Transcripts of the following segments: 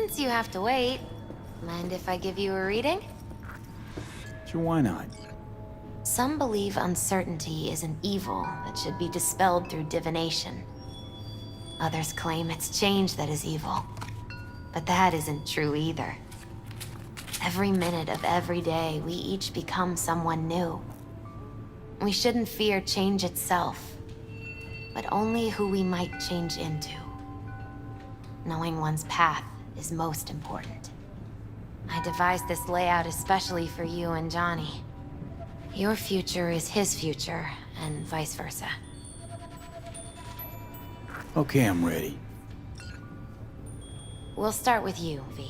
Since you have to wait, mind if I give you a reading? Sure, why not? Some believe uncertainty is an evil that should be dispelled through divination. Others claim it's change that is evil. But that isn't true either. Every minute of every day, we each become someone new. We shouldn't fear change itself, but only who we might change into. Knowing one's path is most important. I devised this layout especially for you and Johnny. Your future is his future, and vice versa. Okay, I'm ready. We'll start with you, V.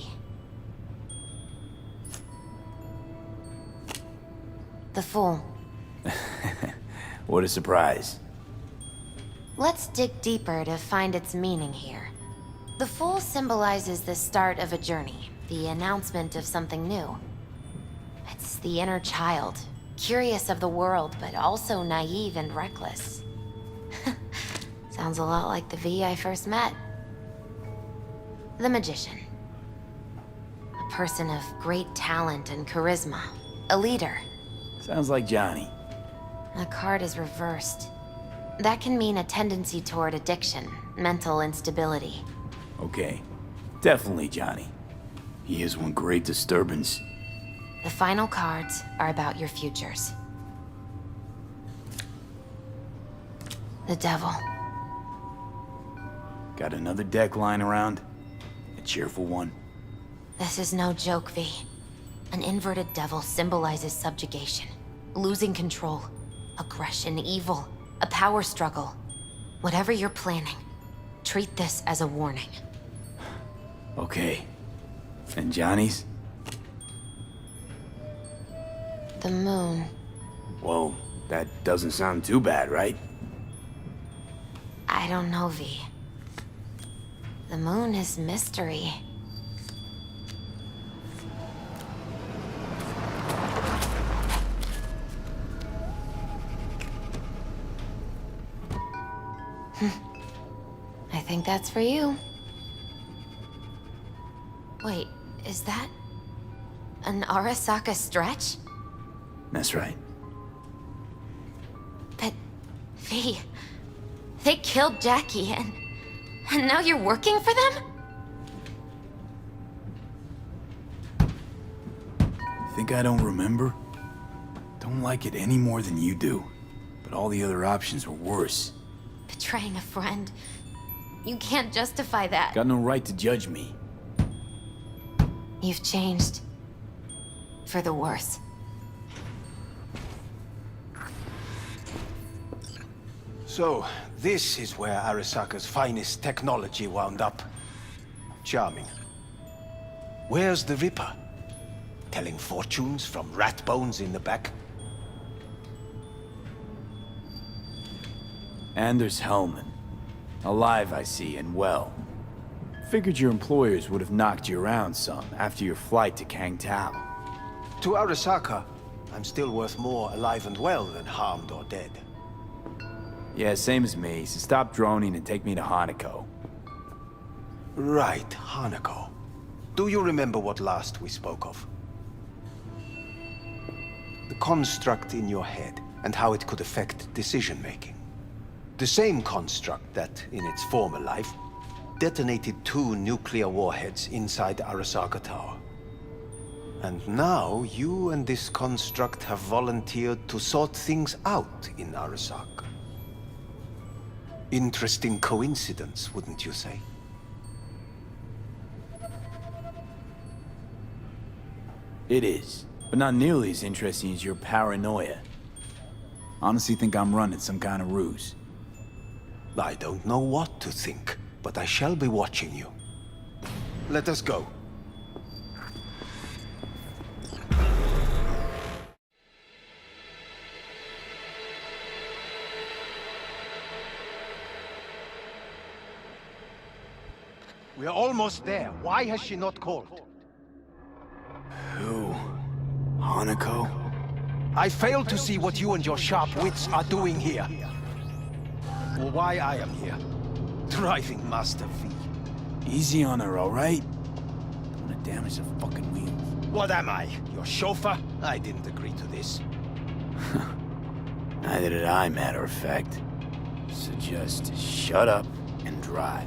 The Fool. What a surprise. Let's dig deeper to find its meaning here. The Fool symbolizes the start of a journey, the announcement of something new. It's the inner child, curious of the world, but also naive and reckless. Sounds a lot like the V I first met. The Magician. A person of great talent and charisma. A leader. Sounds like Johnny. The card is reversed. That can mean a tendency toward addiction, mental instability. Okay, definitely Johnny. He is one great disturbance. The final cards are about your futures. The Devil. Got another deck lying around? A cheerful one? This is no joke, V. An inverted devil symbolizes subjugation, losing control, aggression, evil, a power struggle. Whatever you're planning, treat this as a warning. Okay. And Johnny's? The Moon. Whoa, that doesn't sound too bad, right? I don't know, V. The Moon is mystery. I think that's for you. Wait, is that an Arasaka stretch? That's right. But, V, they killed Jackie and now you're working for them? Think I don't remember? Don't like it any more than you do. But all the other options were worse. Betraying a friend. You can't justify that. Got no right to judge me. You've changed. For the worse. So, this is where Arasaka's finest technology wound up. Charming. Where's the Ripper? Telling fortunes from rat bones in the back? Anders Hellman. Alive, I see, and well. Figured your employers would have knocked you around some after your flight to Kang Tao. To Arasaka, I'm still worth more alive and well than harmed or dead. Yeah, same as me, so stop droning and take me to Hanako. Right, Hanako. Do you remember what last we spoke of? The construct in your head and how it could affect decision-making. The same construct that, in its former life, detonated 2 nuclear warheads inside Arasaka Tower. And now, you and this construct have volunteered to sort things out in Arasaka. Interesting coincidence, wouldn't you say? It is, but not nearly as interesting as your paranoia. Honestly think I'm running some kind of ruse. I don't know what to think, but I shall be watching you. Let us go. We are almost there. Why has she not called? Who? Hanako? I fail to see what you and your sharp wits are doing here. Or why I am here. Driving Master V. Easy on her, all right? damage the fucking wheels. What am I? Your chauffeur? I didn't agree to this. Neither did I, matter of fact. So just shut up and drive.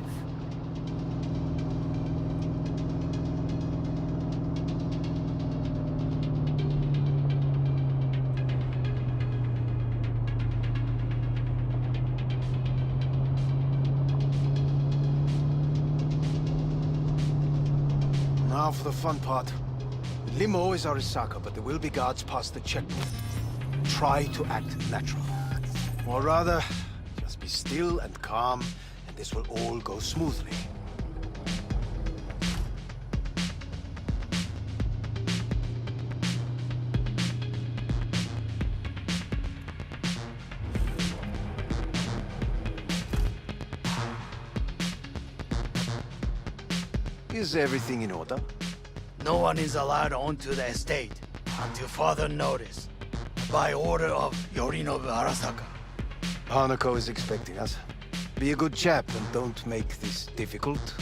Now for the fun part. The limo is Arisaka, but there will be guards past the checkpoint. Try to act natural. Or rather, just be still and calm, and this will all go smoothly. Is everything in order? No one is allowed onto the estate until further notice, by order of Yorinobu Arasaka. Hanako is expecting us. Be a good chap and don't make this difficult.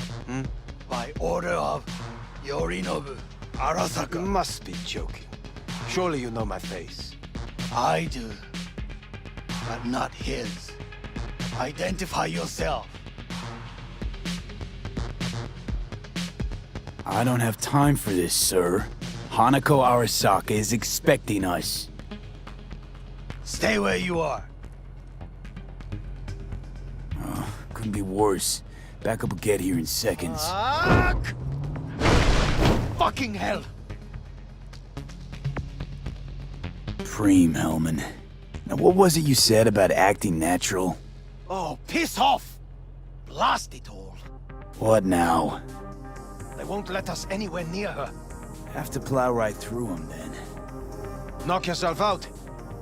By order of Yorinobu You Arasaka. must be joking. Surely you know my face. I do, but not his. Identify yourself. I don't have time for this, sir. Hanako Arasaka is expecting us. Stay where you are. Couldn't be worse. Backup will get here in seconds. Fuck! Fucking hell! Preem, Hellman. Now what was it you said about acting natural? Oh, piss off! Blast it all. What now? They won't let us anywhere near her. Have to plow right through them then. Knock yourself out.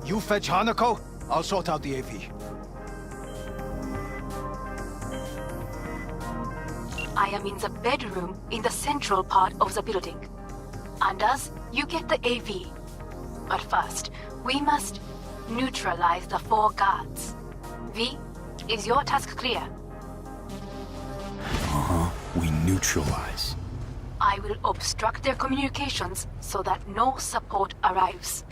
You fetch Hanako, I'll sort out the AV. I am in the bedroom in the central part of the building. Anders, you get the AV. But first, we must neutralize the 4 guards. V, is your task clear? We neutralize. I will obstruct their communications so that no support arrives.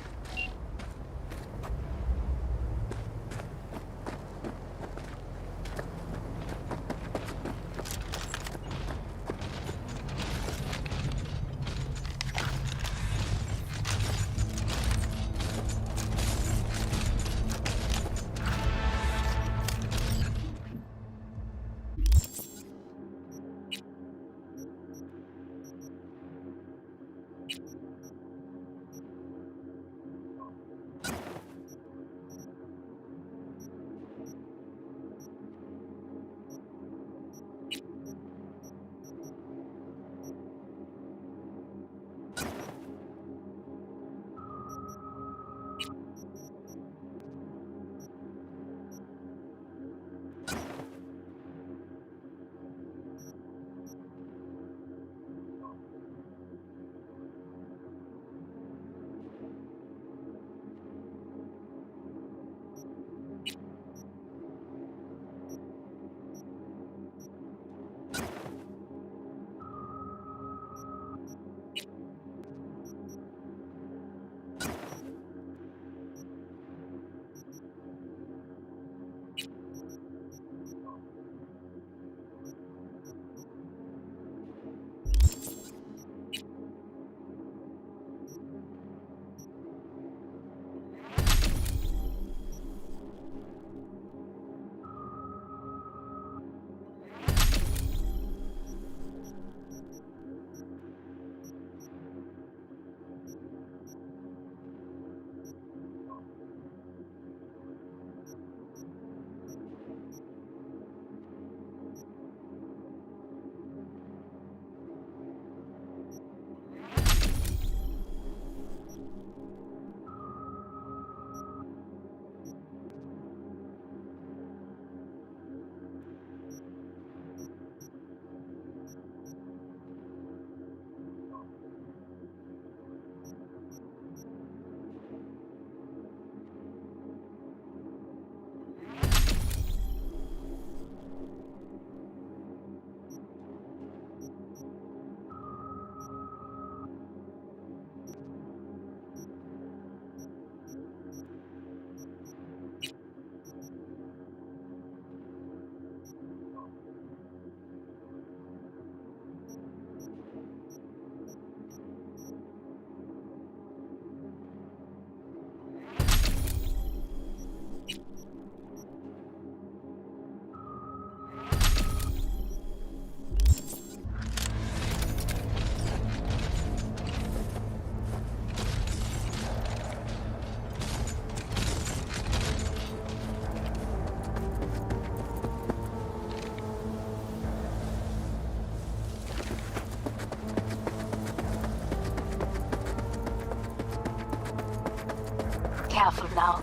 careful now.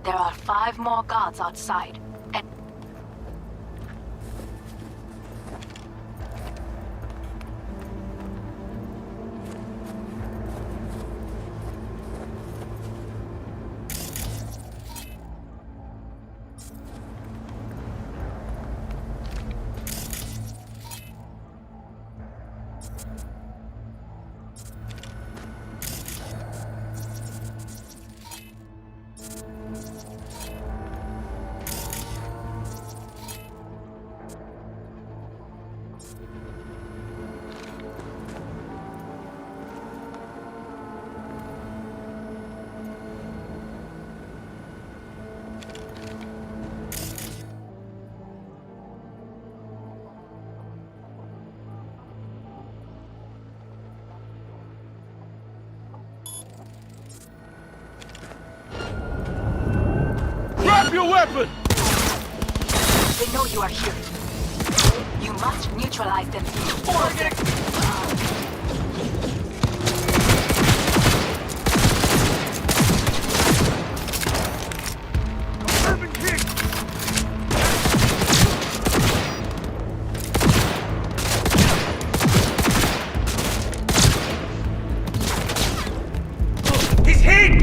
There are 5 more guards outside, and Drop your weapon! they know you are here. You must neutralize them. All of them. Urban kick! He's hit!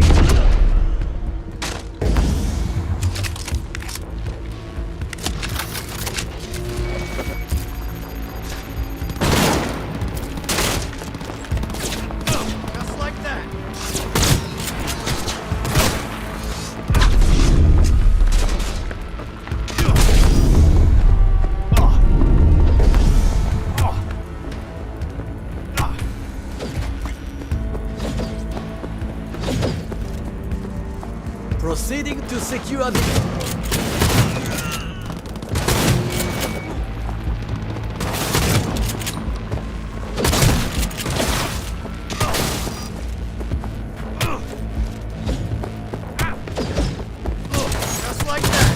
Just like that. Proceeding to secure the... Just like that.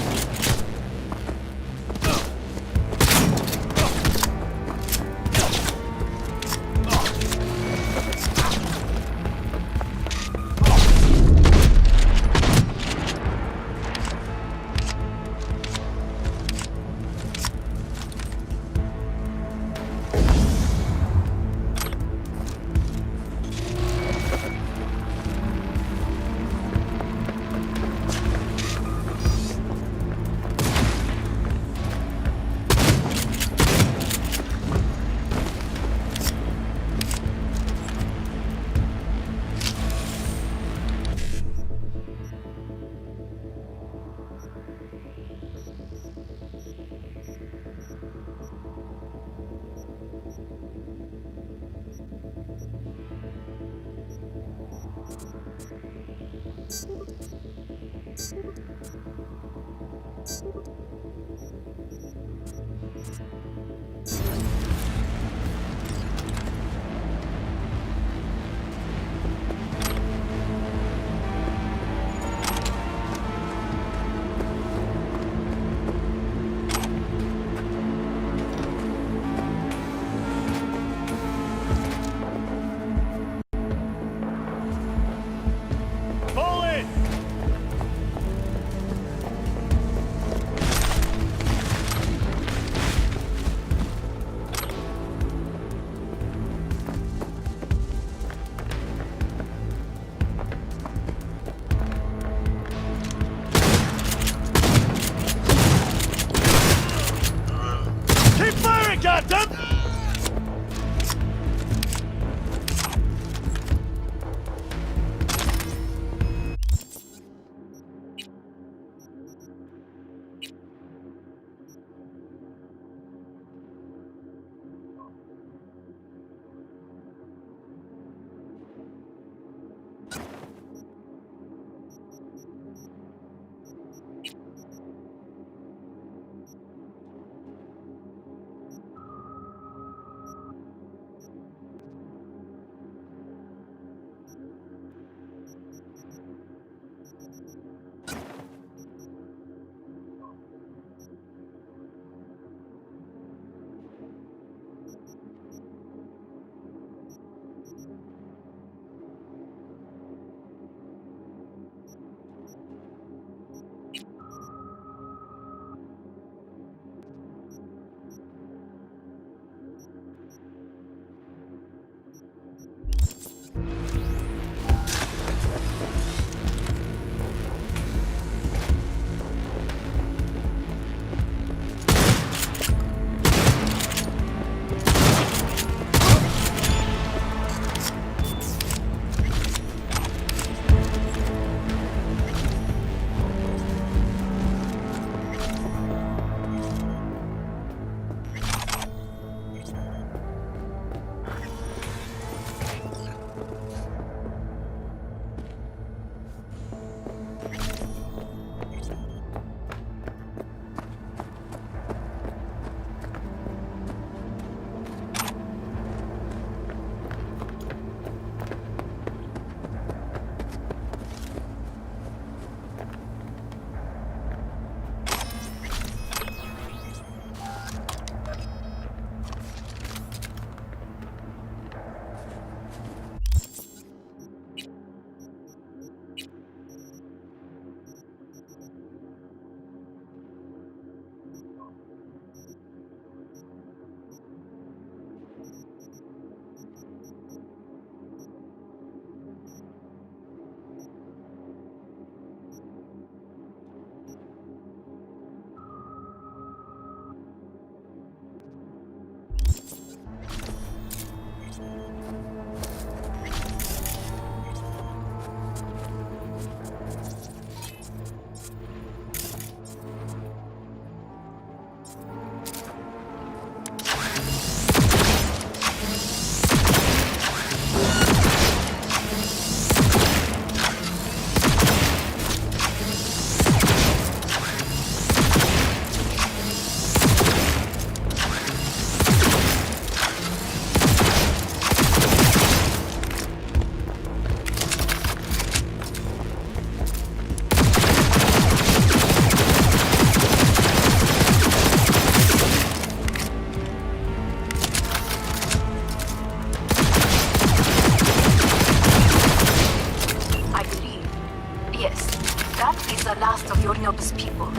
people.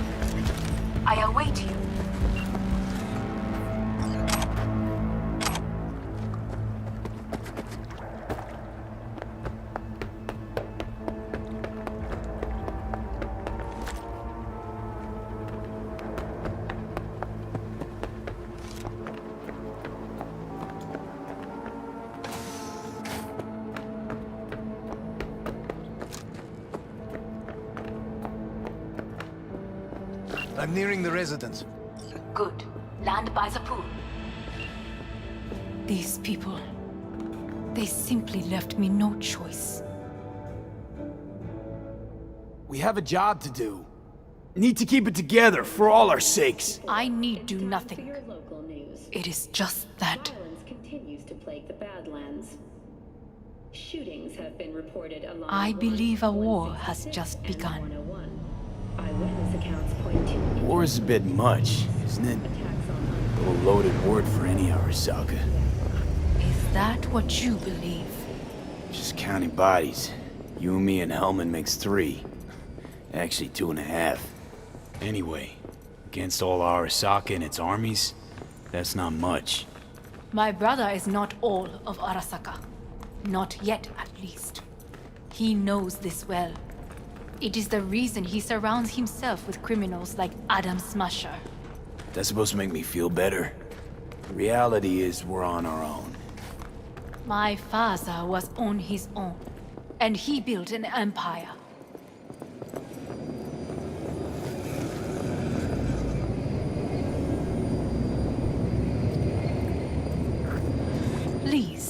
I await you. I'm nearing the residence. Good. Land by the pool. These people, they simply left me no choice. We have a job to do. Need to keep it together for all our sakes. I need do nothing. It is just that. Violence continues to plague the Badlands. Shootings have been reported along I believe a war 166 has just and begun. 101. Eyewitness accounts point to War is a bit much, isn't it? attacks on A little loaded word for any Arasaka. Is that what you believe? Just counting bodies. You and me and Hellman makes 3. Actually 2.5. Anyway, against all Arasaka and its armies, that's not much. My brother is not all of Arasaka. Not yet, at least. He knows this well. It is the reason he surrounds himself with criminals like Adam Smasher. That's supposed to make me feel better. The reality is we're on our own. My father was on his own, and he built an empire. Please.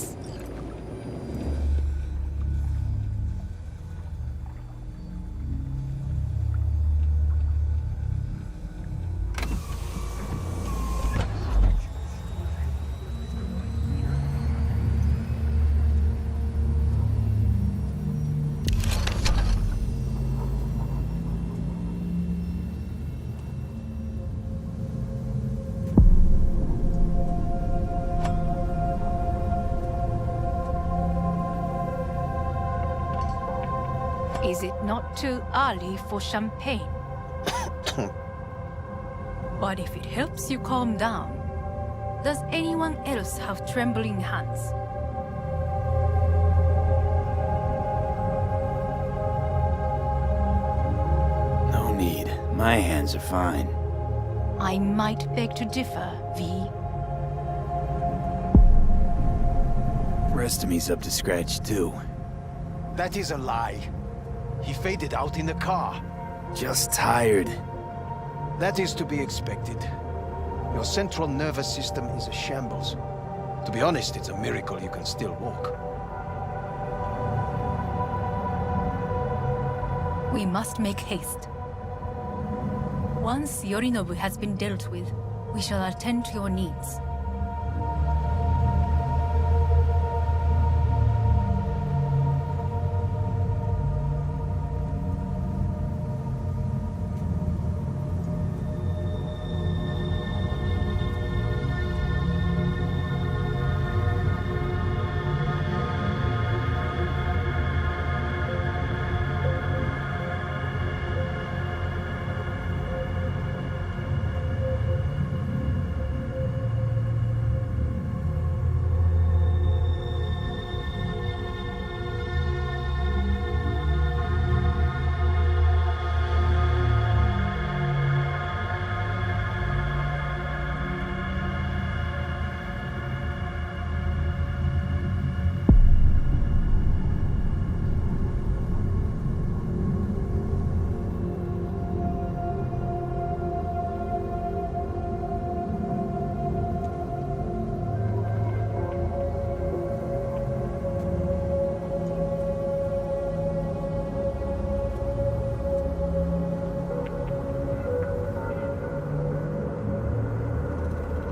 Is it not too early for champagne? But if it helps you calm down, does anyone else have trembling hands? No need. My hands are fine. I might beg to differ, V. Rest of me's up to scratch too. That is a lie. He faded out in the car. Just tired. That is to be expected. Your central nervous system is a shambles. To be honest, it's a miracle you can still walk. We must make haste. Once Yorinobu has been dealt with, we shall attend to your needs.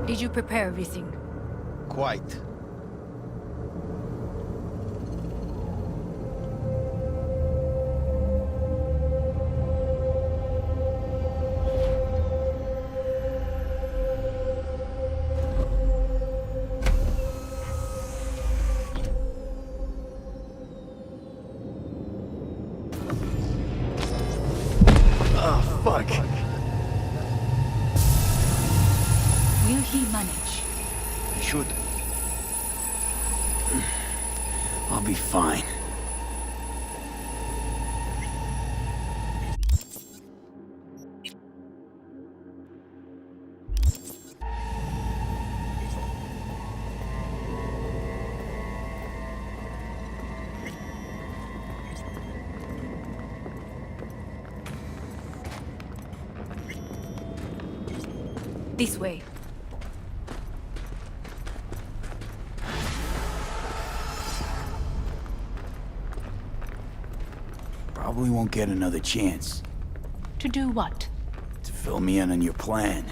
Did you prepare everything? Quite. Oh, fuck. he manage? He should. I'll be fine. This way. Probably won't get another chance To do what? to fill me in on your plan.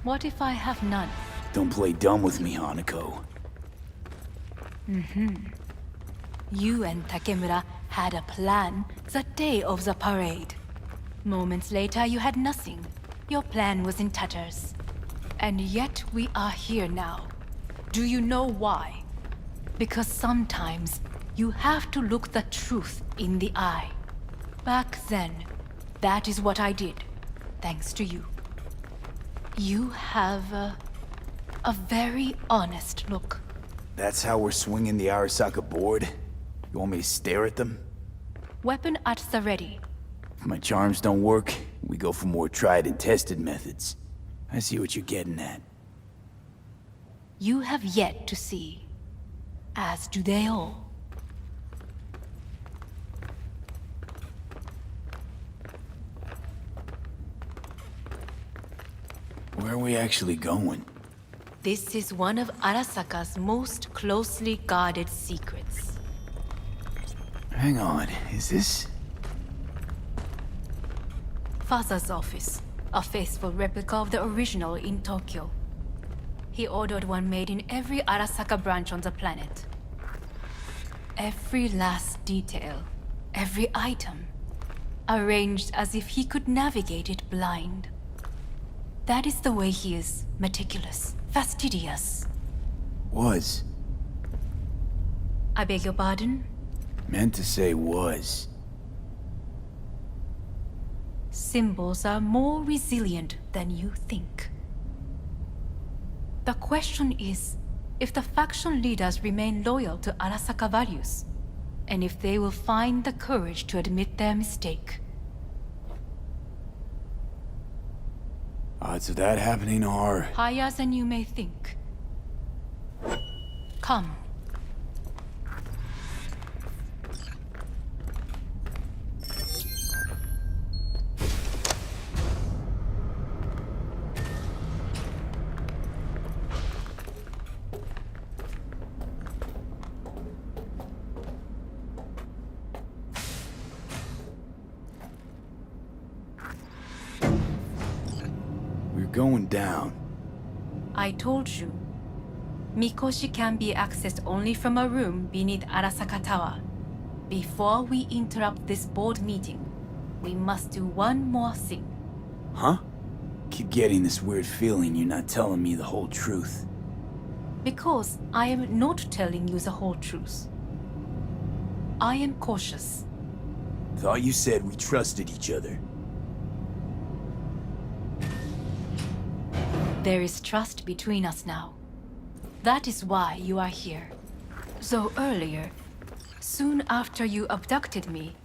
What if I have none? Don't play dumb with me, Hanako. You and Takemura had a plan the day of the parade. Moments later, you had nothing. Your plan was in tatters. And yet we are here now. Do you know why? Because sometimes you have to look the truth in the eye. Back then, that is what I did, thanks to you. You have a very honest look. That's how we're swinging the Arasaka board? You want me to stare at them? Weapon at the ready. If my charms don't work, we go for more tried and tested methods. I see what you're getting at. You have yet to see, as do they all. Where are we actually going? This is one of Arasaka's most closely guarded secrets. Hang on, is this... Father's office, a faithful replica of the original in Tokyo. He ordered one made in every Arasaka branch on the planet. Every last detail, every item, arranged as if he could navigate it blind. That is the way he is, meticulous, fastidious. Was. I beg your pardon? Meant to say was. Symbols are more resilient than you think. The question is, if the faction leaders remain loyal to Arasaka values, and if they will find the courage to admit their mistake. Odds of that happening are... Higher than you may think. Come. We're going down. I told you. Mikoshi can be accessed only from a room beneath Arasaka Tower. Before we interrupt this board meeting, we must do one more thing. Huh? Keep getting this weird feeling you're not telling me the whole truth. Because I am not telling you the whole truth. I am cautious. Thought you said we trusted each other. There is trust between us now. That is why you are here. So earlier, soon after you abducted me,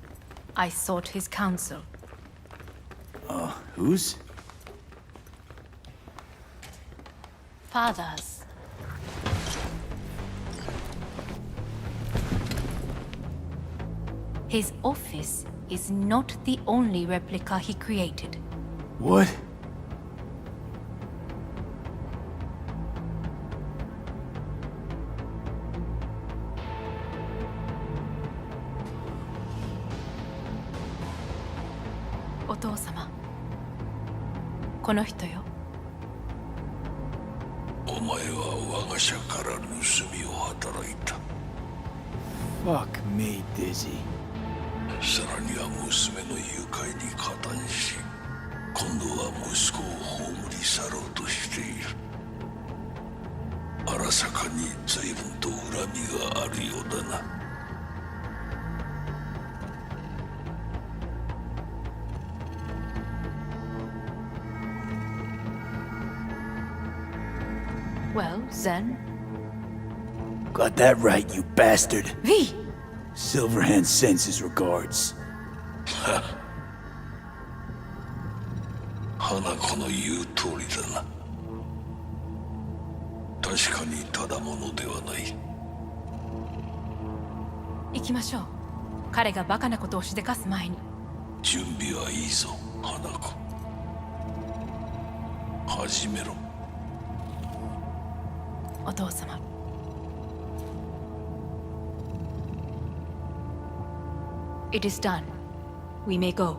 I sought his counsel. Whose? Father's. His office is not the only replica he created. What? Otou-sama. この人よ。お前は我が社から盗みを働いた。 Fuck me, Dizzy. さらには娘の誘拐に加担し、今度は息子を葬り去ろうとしている。荒坂に随分と恨みがあるようだな。Well, then... Got that right, you bastard. V! Silverhand sends his regards. 花子の言う通りだな。確かにただものではない。行きましょう。彼がバカなことをしでかす前に。準備はいいぞ、花子。始めろ。お父様。It is done. We may go.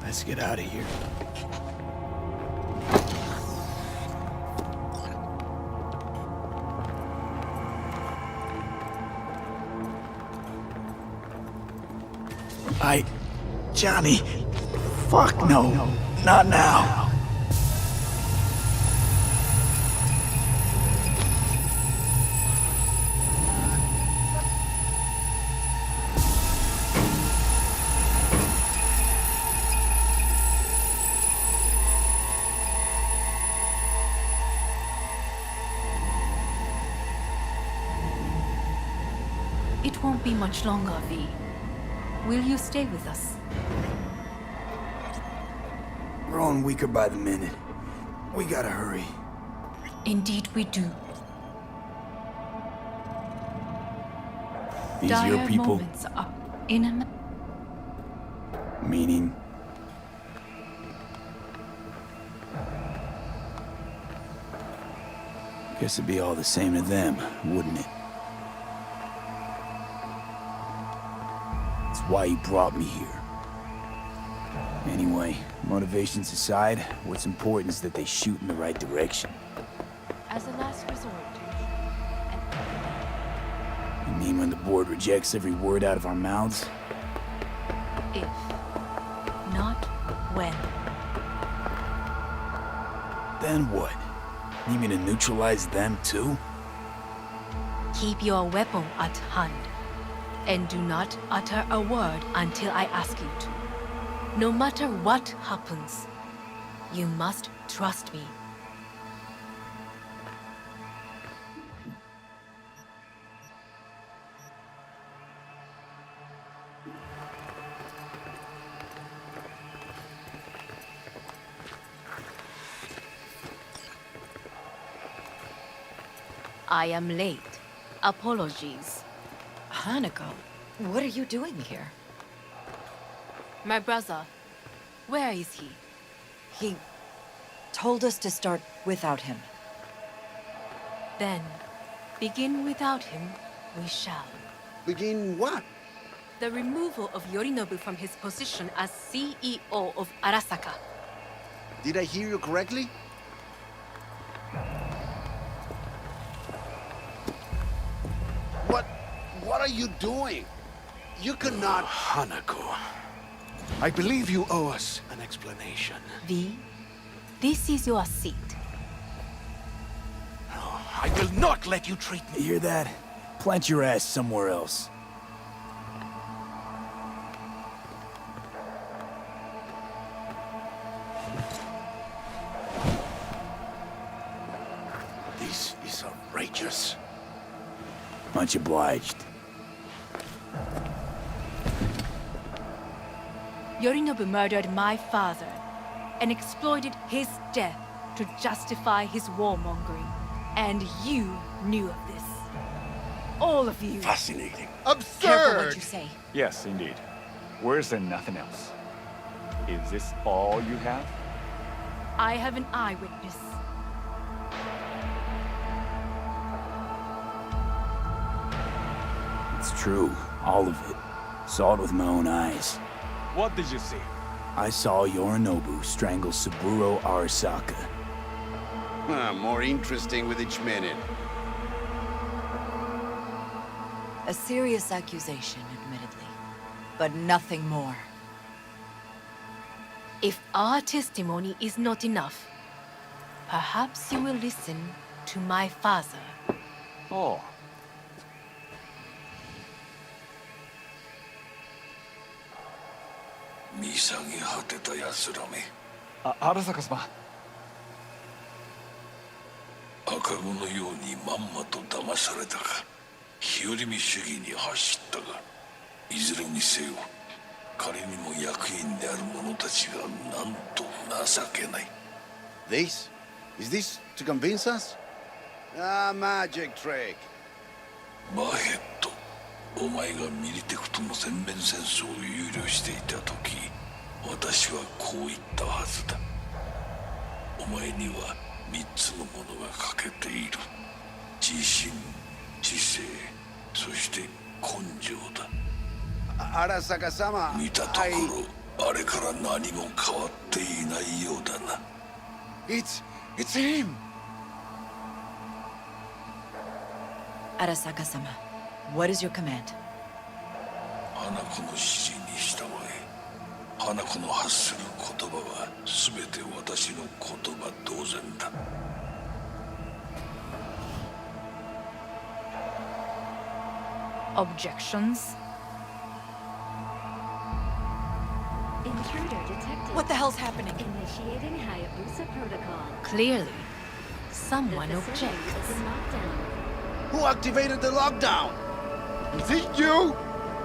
Let's get out of here. Johnny. Fuck no. Not now. It won't be much longer, V. Will you stay with us? Growing weaker by the minute. We gotta hurry. Indeed we do. These Dire your people? moments are imminent. Meaning? Guess it'd be all the same to them, wouldn't it? That's why you brought me here. Anyway, motivations aside, what's important is that they shoot in the right direction. As a last resort. You mean when the board rejects every word out of our mouths? If. Not when. Then what? Need me to neutralize them too? Keep your weapon at hand. And do not utter a word until I ask you to. No matter what happens, you must trust me. I am late. Apologies. Hanako, what are you doing here? My brother, where is he? He told us to start without him. Then, begin without him, we shall. Begin what? The removal of Yorinobu from his position as CEO of Arasaka. Did I hear you correctly? What are you doing? You cannot... Hanako, I believe you owe us an explanation. V, this is your seat. I will not let you treat me. You hear that? Plant your ass somewhere else. This is outrageous. Much obliged. Yorinobu murdered my father and exploited his death to justify his warmongering. And you knew of this. All of you. Fascinating. Careful what you say. Yes, indeed. Where's there nothing else? Is this all you have? I have an eyewitness. It's true. All of it. Saw it with my own eyes. What did you see? I saw Yorinobu strangle Saburo Arasaka. More interesting with each minute. A serious accusation, admittedly. But nothing more. If our testimony is not enough, perhaps you will listen to my father. Oh. Misagi-hateta yatsuらめ。Arasaka-sama. 赤子のようにまんまと騙されたか、日和見主義に走ったか、いずれにせよ仮にも役員である者たちがなんと情けない。 This? Is this to convince us? Ah, magic trick. バヘット、お前がミリテクとの全面戦争を憂慮していた時、私はこう言ったはずだ。お前には3つのものが欠けている。自信、知性、そして根性だ。Arasaka-sama, 見たところ、あれから何も変わっていないようだな。It's him! Arasaka-sama, what is your command? 花子の指示に従え。花子の発する言葉は全て私の言葉同然だ。Objections? Intruder detected. What the hell's happening? Initiating Hayabusa protocol. Clearly, someone The facility objects. is in lockdown. Who activated the lockdown? Is it you?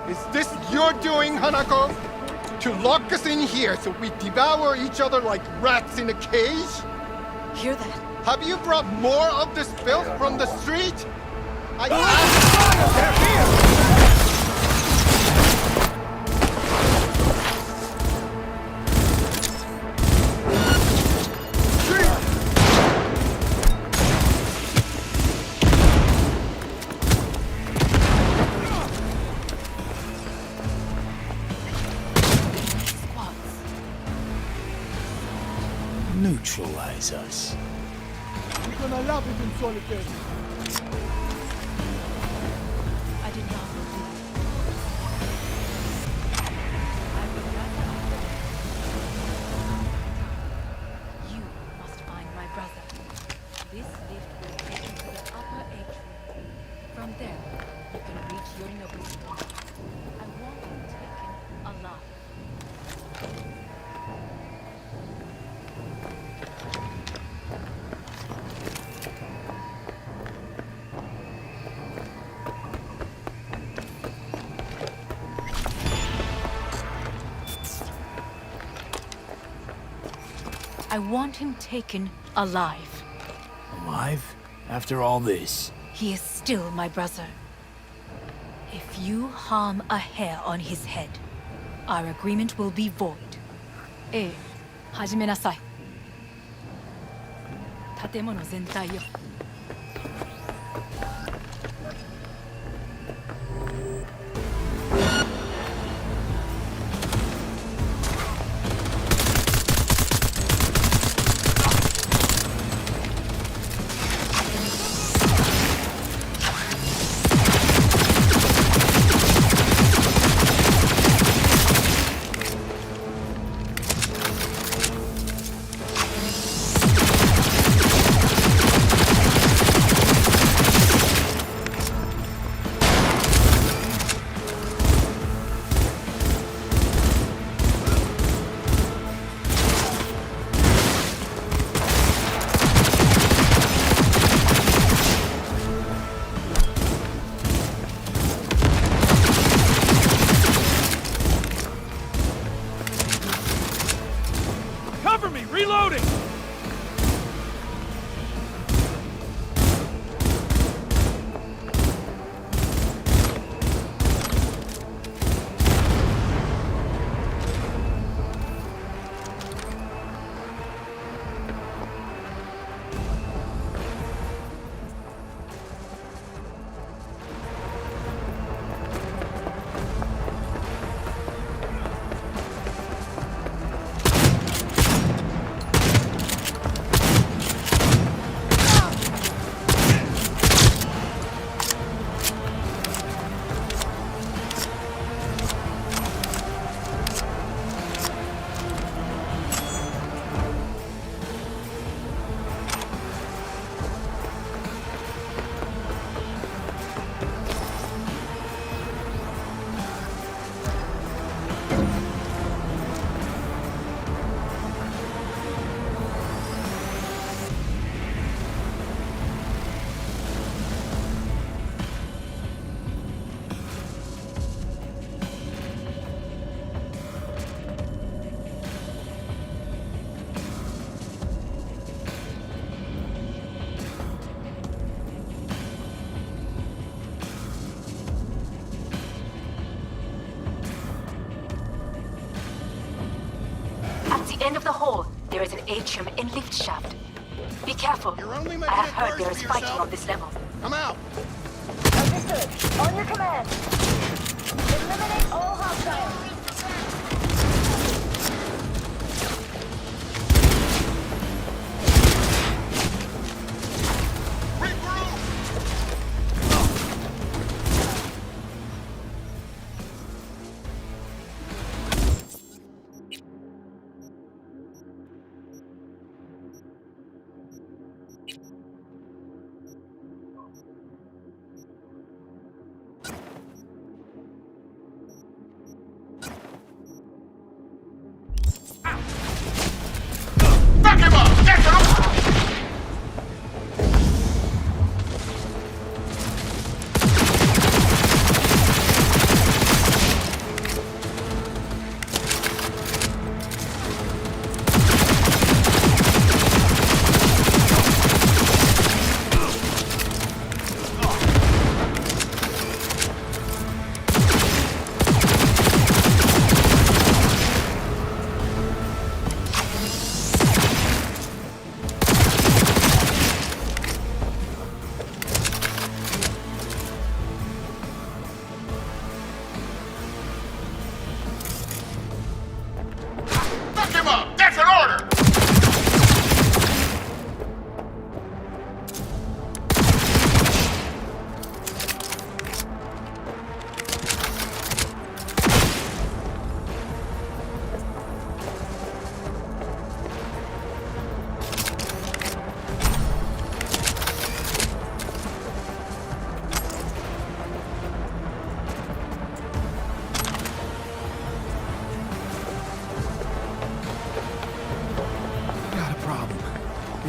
Is this your doing, Hanako? To lock us in here so we devour each other like rats in a cage? Hear that? Have you brought more of this filth from the street? Neutralize us. We're gonna love it in solitaire. I did not believe. You must find my brother. This lift will take you to the upper atrium. From there, you can reach Yorinobu's tomb. I want him taken alive. I want him taken alive. Alive? After all this? He is still my brother. If you harm a hair on his head, our agreement will be void. ええ、始めなさい。建物全体よ。atrium and lift shaft. Be careful. You're only I making have it heard worse there for is fighting yourself. on this level. Come out. Understood. On your command. Eliminate all hostiles.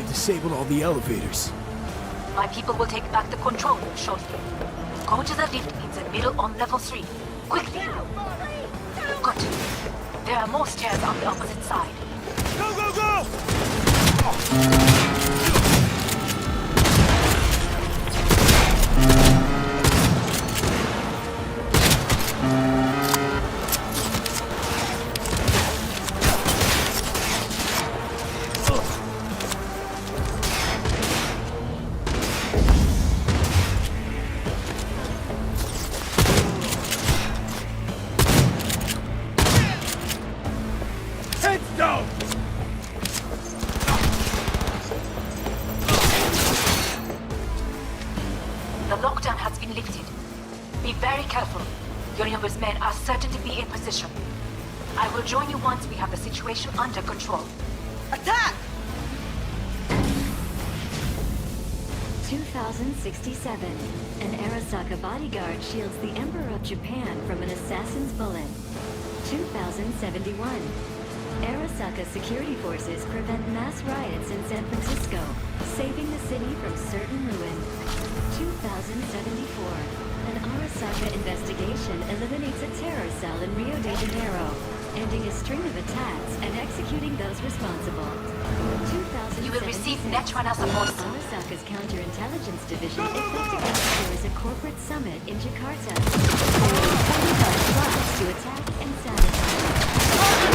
Disabled all the elevators. My people will take back the control room shortly. Go to the lift in the middle on level 3. Quickly! Good. There are more stairs on the opposite side. Go, go, go! The lockdown has been lifted. Be very careful. Yorinobu's men are certain to be in position. I will join you once we have the situation under control. Attack! 2067. An Arasaka bodyguard shields the Emperor of Japan from an assassin's bullet. 2071. Arasaka security forces prevent mass riots in San Francisco, saving the city from certain ruin. 2074. An Arasaka investigation eliminates a terror cell in Rio de Janeiro, ending a string of attacks and executing those responsible. 2076. You will receive Netrunner support. Arasaka's counterintelligence division investigates a corporate summit in Jakarta, creating 45 plots to attack and sabotage.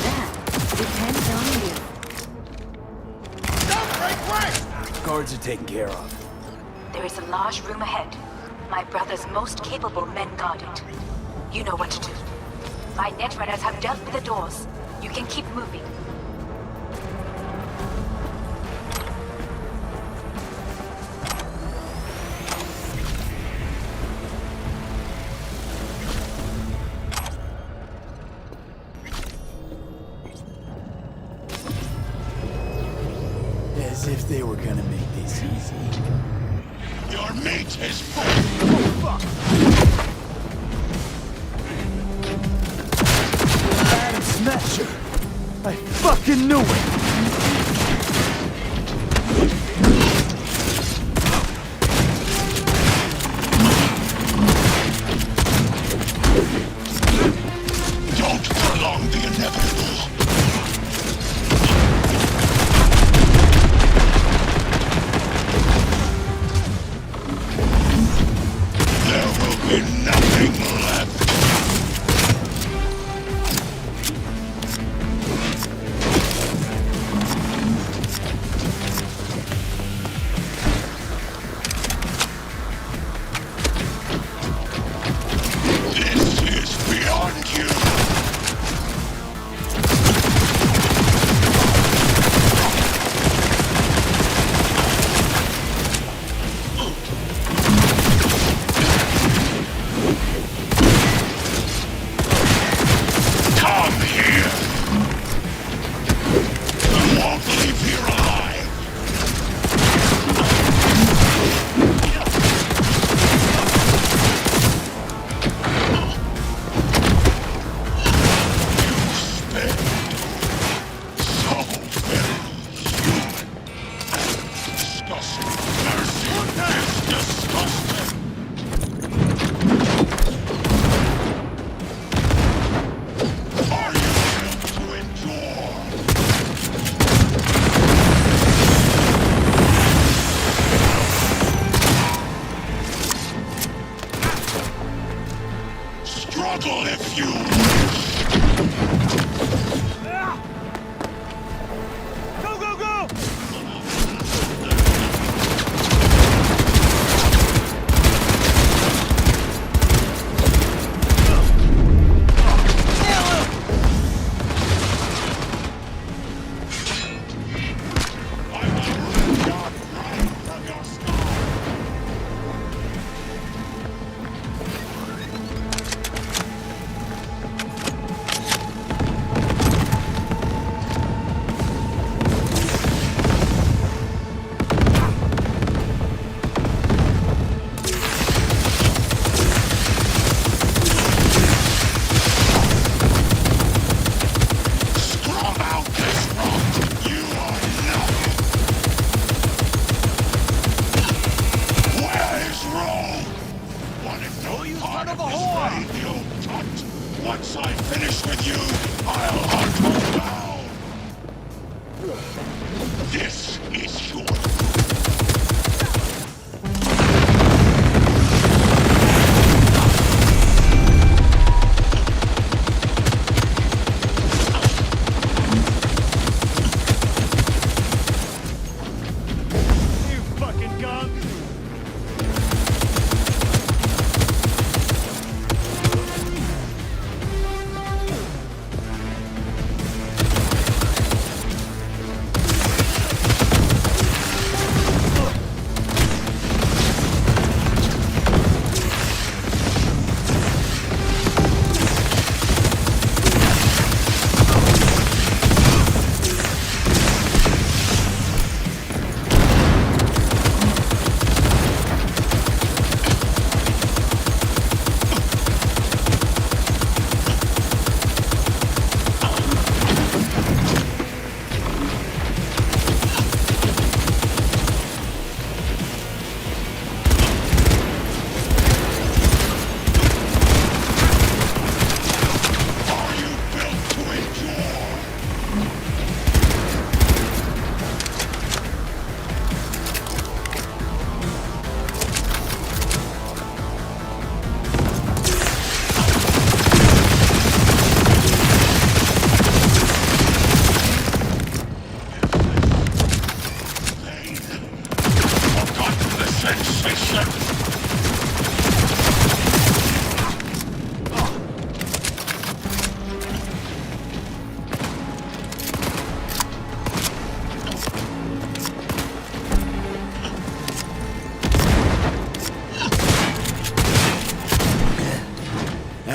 That depends on you. Don't break rank! Guards are taken care of. There is a large room ahead. My brother's most capable men guard it. You know what to do. My netrunners have dealt with the doors. You can keep moving. As if they were gonna make this easy. Your mate has fallen. Oh, fuck! Adam Smasher! I fucking knew it! Don't prolong the inevitable. There will be nothing left.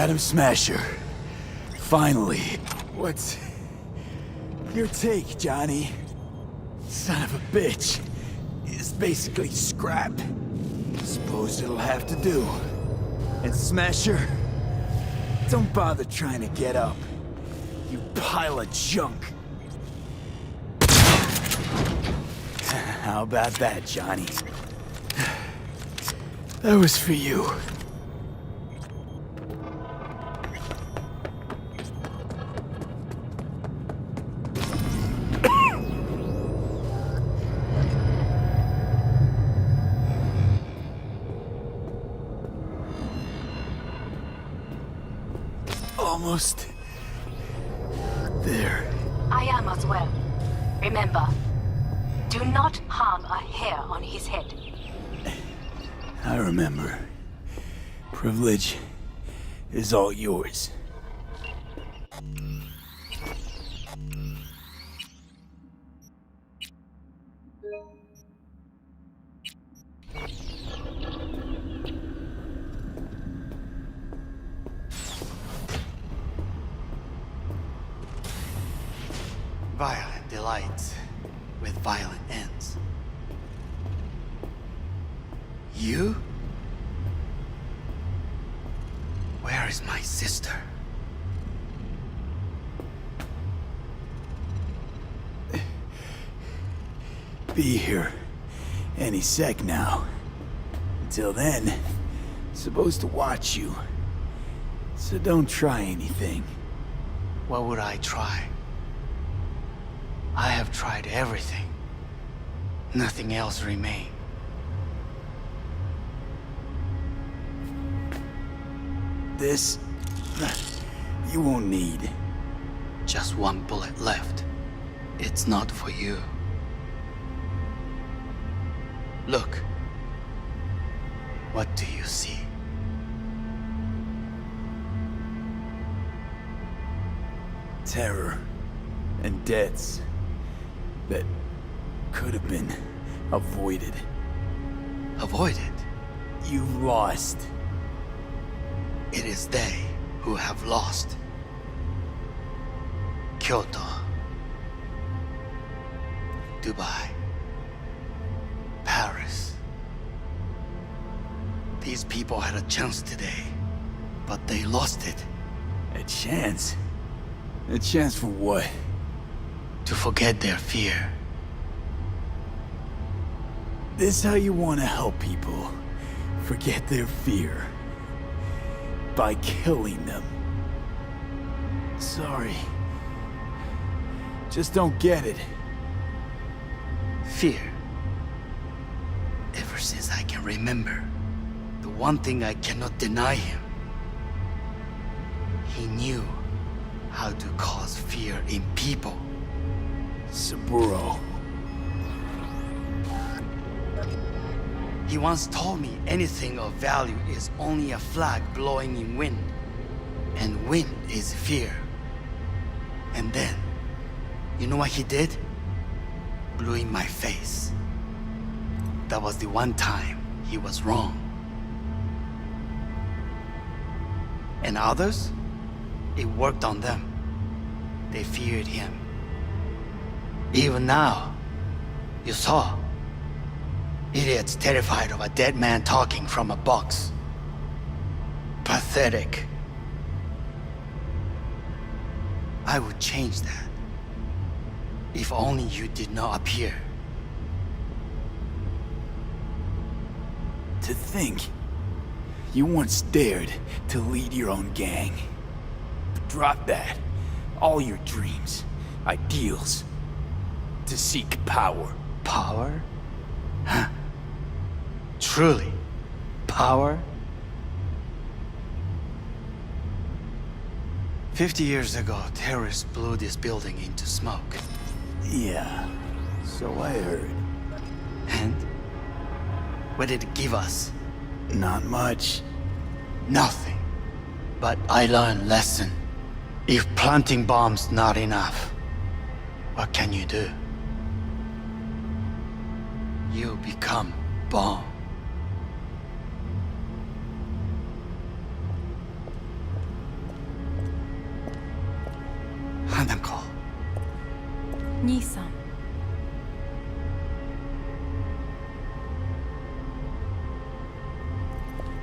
Atom Smasher. Finally. What's your take, Johnny? Son of a bitch. It's basically scrap. Suppose it'll have to do. And Smasher, don't bother trying to get up. You pile of junk. How about that, Johnny? That was for you. Almost there. I am as well. Remember, do not harm a hair on his head. I remember. Privilege is all yours. Violent delights with violent ends. You? Where is my sister? Be here any sec now. Until then, supposed to watch you. So don't try anything. What would I try? I have tried everything. Nothing else remains. This, you won't need. Just one bullet left. It's not for you. Look. What do you see? Terror and deaths that could have been avoided. Avoided? You've lost. It is they who have lost. Kyoto. Dubai. Paris. These people had a chance today, but they lost it. A chance? A chance for what? To forget their fear. This how you want to help people forget their fear? By killing them. Sorry. Just don't get it. Fear. Ever since I can remember, the one thing I cannot deny him. He knew how to cause fear in people. Saburo. He once told me anything of value is only a flag blowing in wind. And wind is fear. And then, you know what he did? Blew in my face. That was the one time he was wrong. And others? It worked on them. They feared him. Even now, you saw. Idiots terrified of a dead man talking from a box. Pathetic. I would change that. If only you did not appear. To think, you once dared to lead your own gang. But drop that. All your dreams, ideals. To seek power. Power? Huh. Truly, power? 50 years ago, terrorists blew this building into smoke. Yeah, so I heard. And? What did it give us? Not much. Nothing. But I learned lesson. If planting bombs not enough, what can you do? You become bomb. Hanako. 兄さん。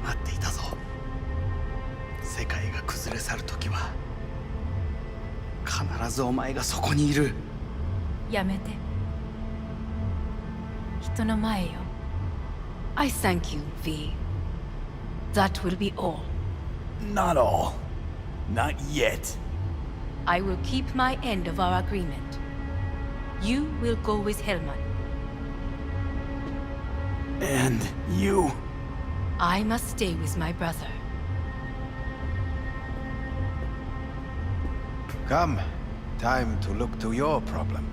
待っていたぞ。世界が崩れ去る時は必ずお前がそこにいる。やめて。人の前よ。I thank you, V. That will be all. Not all. Not yet. I will keep my end of our agreement. You will go with Hellman. And you? I must stay with my brother. Come. Time to look to your problem.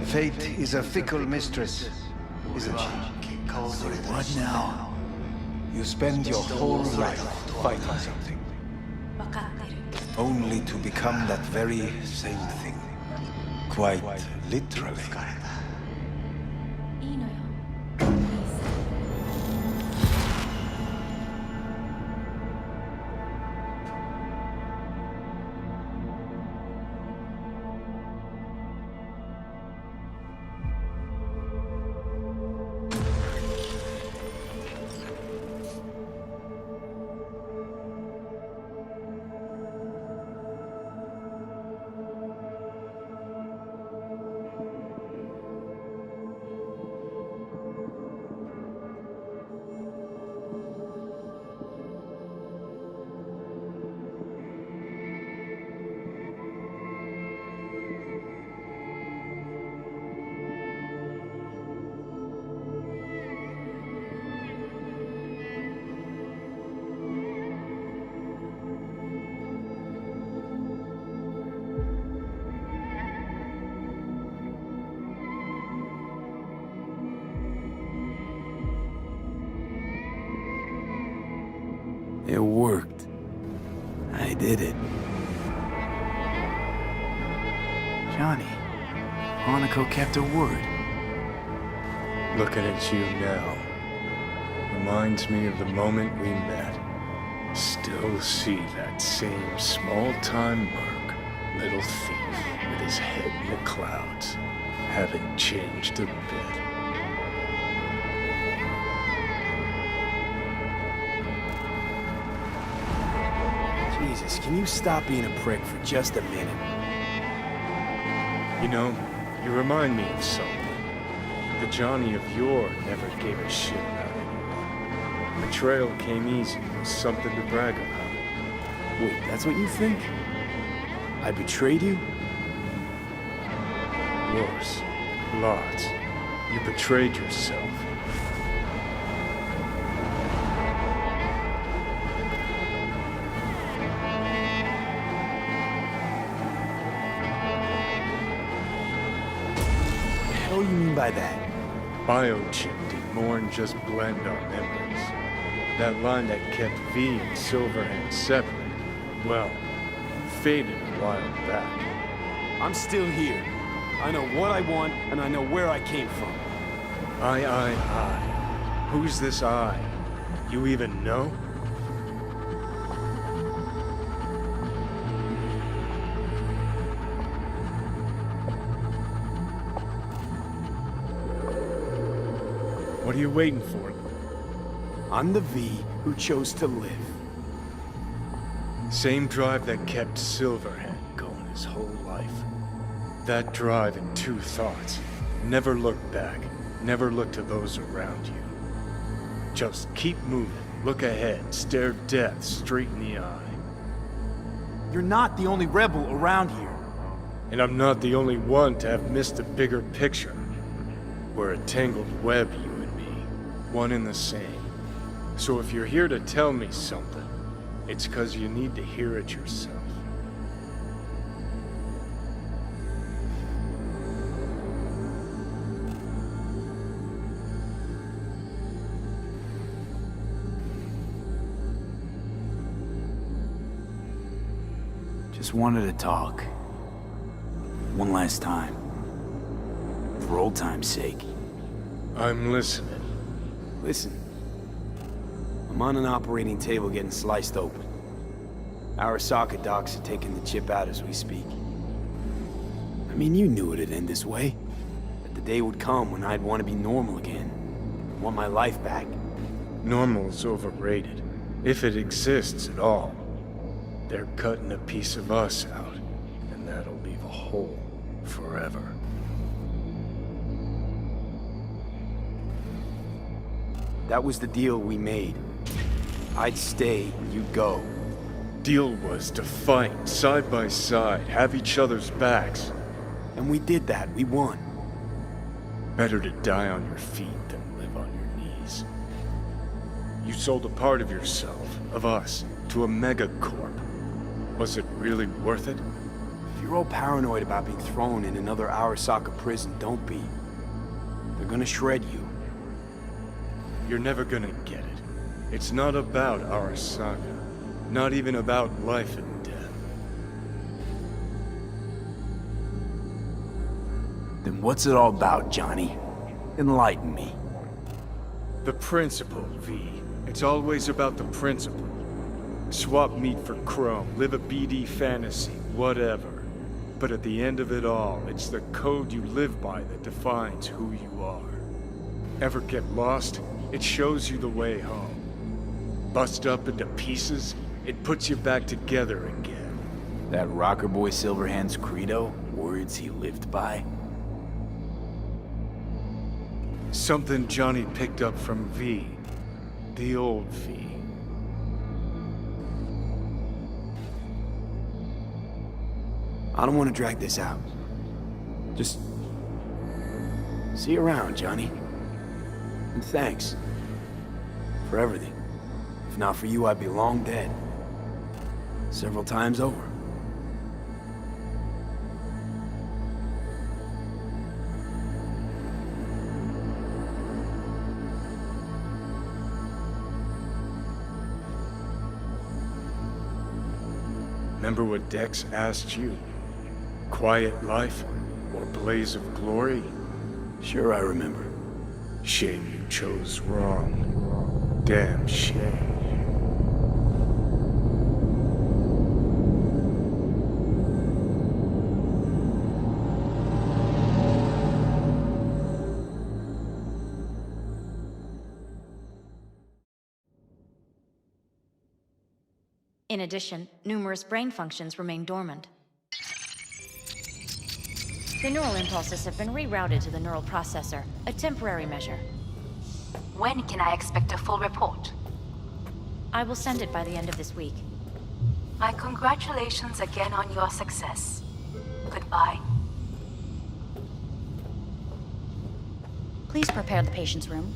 Fate is a fickle mistress, isn't she? What now? You spend your whole life fighting something, わかってる。 only to become that very same thing. Quite literally. いいのよ。兄さん。 It worked. I did it. Johnny, Hanako kept her word. Looking at you now reminds me of the moment we met. Still see that same small-time merc, little thief with his head in the clouds. Haven't changed a bit. Jesus, can you stop being a prick for just a minute? You know, you remind me of something. The Johnny of yore never gave a shit about anyone. Betrayal came easy, was something to brag about. Wait, that's what you think? I betrayed you? Worse. Lots. You betrayed yourself. What do you mean by that? Biochip did more than just blend our memories. That line that kept V and Silverhand separate, well, faded a while back. I'm still here. I know what I want, and I know where I came from. I. Who's this I? You even know? What are you waiting for? I'm the V who chose to live. Same drive that kept Silverhand going his whole life. That drive in two thoughts. Never look back. Never look to those around you. Just keep moving. Look ahead. Stare death straight in the eye. You're not the only rebel around here. And I'm not the only one to have missed a bigger picture. We're a tangled web, you and me. One and the same. So if you're here to tell me something, it's 'cause you need to hear it yourself. Just wanted to talk. One last time. For old time's sake. I'm listening. Listen. I'm on an operating table getting sliced open. Arasaka docs are taking the chip out as we speak. I mean, you knew it'd end this way. That the day would come when I'd want to be normal again. Want my life back. Normal's overrated. If it exists at all. They're cutting a piece of us out, and that'll leave a hole forever. That was the deal we made. I'd stay, you'd go. Deal was to fight, side by side, have each other's backs. And we did that, we won. Better to die on your feet than live on your knees. You sold a part of yourself, of us, to a megacorp. Was it really worth it? If you're all paranoid about being thrown in another Arasaka prison, don't be. They're gonna shred you. You're never gonna get it. It's not about Arasaka. Not even about life and death. Then what's it all about, Johnny? Enlighten me. The principle, V. It's always about the principle. Swap meat for chrome, live a BD fantasy, whatever. But at the end of it all, it's the code you live by that defines who you are. Ever get lost? It shows you the way home. Bust up into pieces? It puts you back together again. That rocker boy Silverhand's credo? Words he lived by? Something Johnny picked up from V. The old V. I don't want to drag this out. Just... see you around, Johnny. And thanks. For everything. If not for you, I'd be long dead. Several times over. Remember what Dex asked you? Quiet life or blaze of glory? Sure I remember. Shame you chose wrong. Damn shame. In addition, numerous brain functions remain dormant. The neural impulses have been rerouted to the neural processor, a temporary measure. When can I expect a full report? I will send it by the end of this week. My congratulations again on your success. Goodbye. Please prepare the patient's room.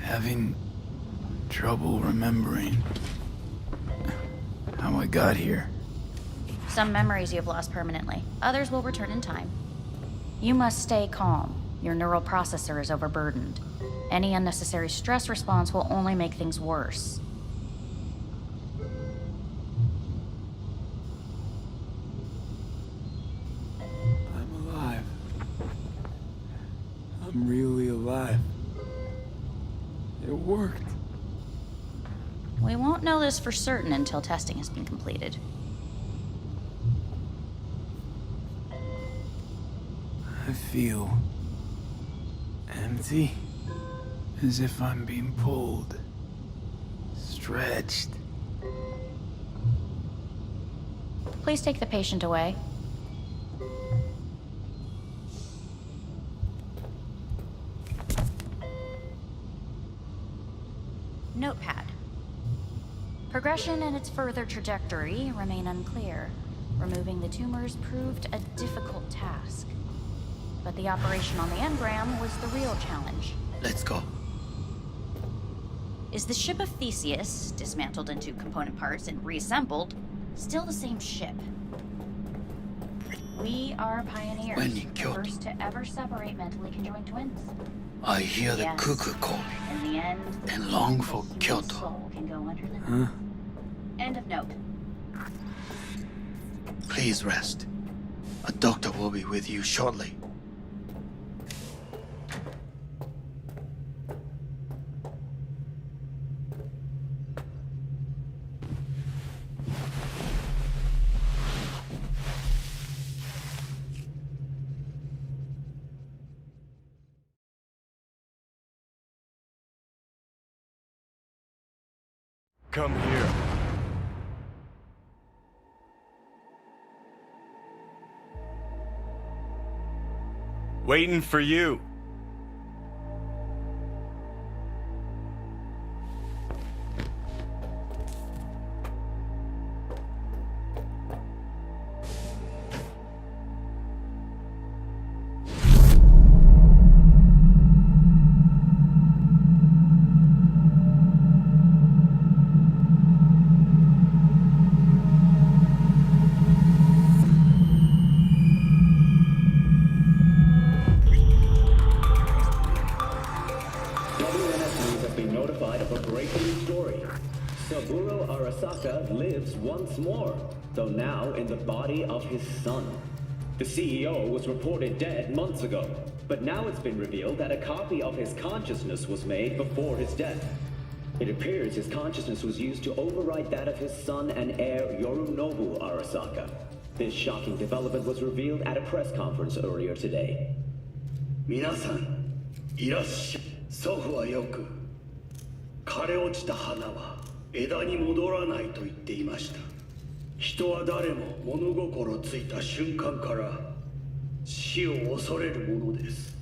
Having trouble remembering how I got here. Some memories you have lost permanently. Others will return in time. You must stay calm. Your neural processor is overburdened. Any unnecessary stress response will only make things worse. I'm alive. I'm really alive. It worked. We won't know this for certain until testing has been completed. I feel empty, as if I'm being pulled, stretched. Please take the patient away. Notepad. Progression and its further trajectory remain unclear. Removing the tumors proved a difficult task. But the operation on the engram was the real challenge. Let's go. Is the ship of Theseus, dismantled into component parts and reassembled, still the same ship? We are pioneers, the first to ever separate mentally conjoined twins. I hear the Yes. cuckoo calling In the end, and long for the human Kyoto. soul can go under them. Huh? End of note. Please rest. A doctor will be with you shortly. Come here. Waiting for you. WNS have been notified of a breaking story. Saburo Arasaka lives once more, though now in the body of his son. The CEO was reported dead months ago, but now it's been revealed that a copy of his consciousness was made before his death. It appears his consciousness was used to override that of his son and heir Yorinobu Arasaka. This shocking development was revealed at a press conference earlier today. 皆さん、いらっしゃい。祖父はよく、枯れ落ちた花は枝に戻らないと言っていました。人は誰も物心ついた瞬間から死を恐れるものです。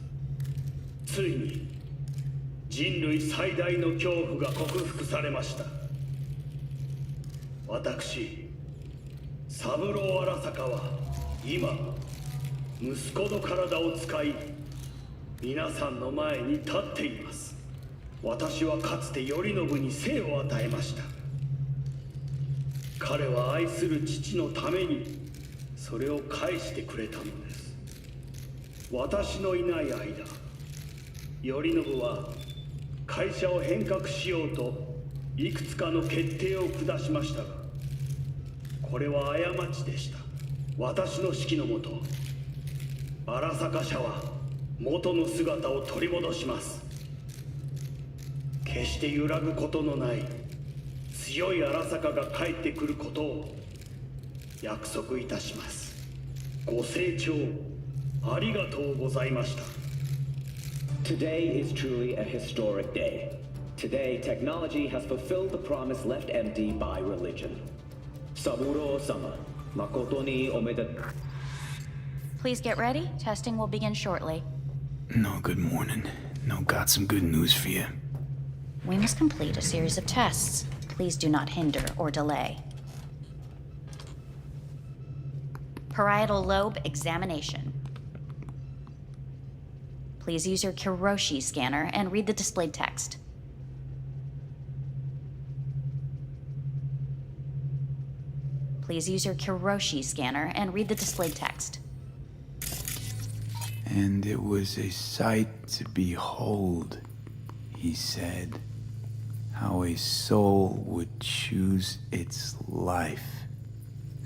ついに人類最大の恐怖が克服されました。私、三郎荒坂は今、息子の体を使い、皆さんの前に立っています。私はかつて頼信に生を与えました。彼は愛する父のためにそれを返してくれたのです。私のいない間、頼信は会社を変革しようといくつかの決定を下しましたが、これは過ちでした。私の指揮のもと、荒坂社は元の姿を取り戻します。決して揺らぐことのない強い荒坂が帰ってくることを約束いたします。ご清聴ありがとうございました。 Today is truly a historic day. Today, technology has fulfilled the promise left empty by religion. Saburo-sama, makoto ni omedetou. Please get ready. Testing will begin shortly. No, good morning. No, got some good news for you. We must complete a series of tests. Please do not hinder or delay. Parietal lobe examination. Please use your Kiroshi scanner and read the displayed text. Please use your Kiroshi scanner and read the displayed text. And it was a sight to behold, he said, how a soul would choose its life.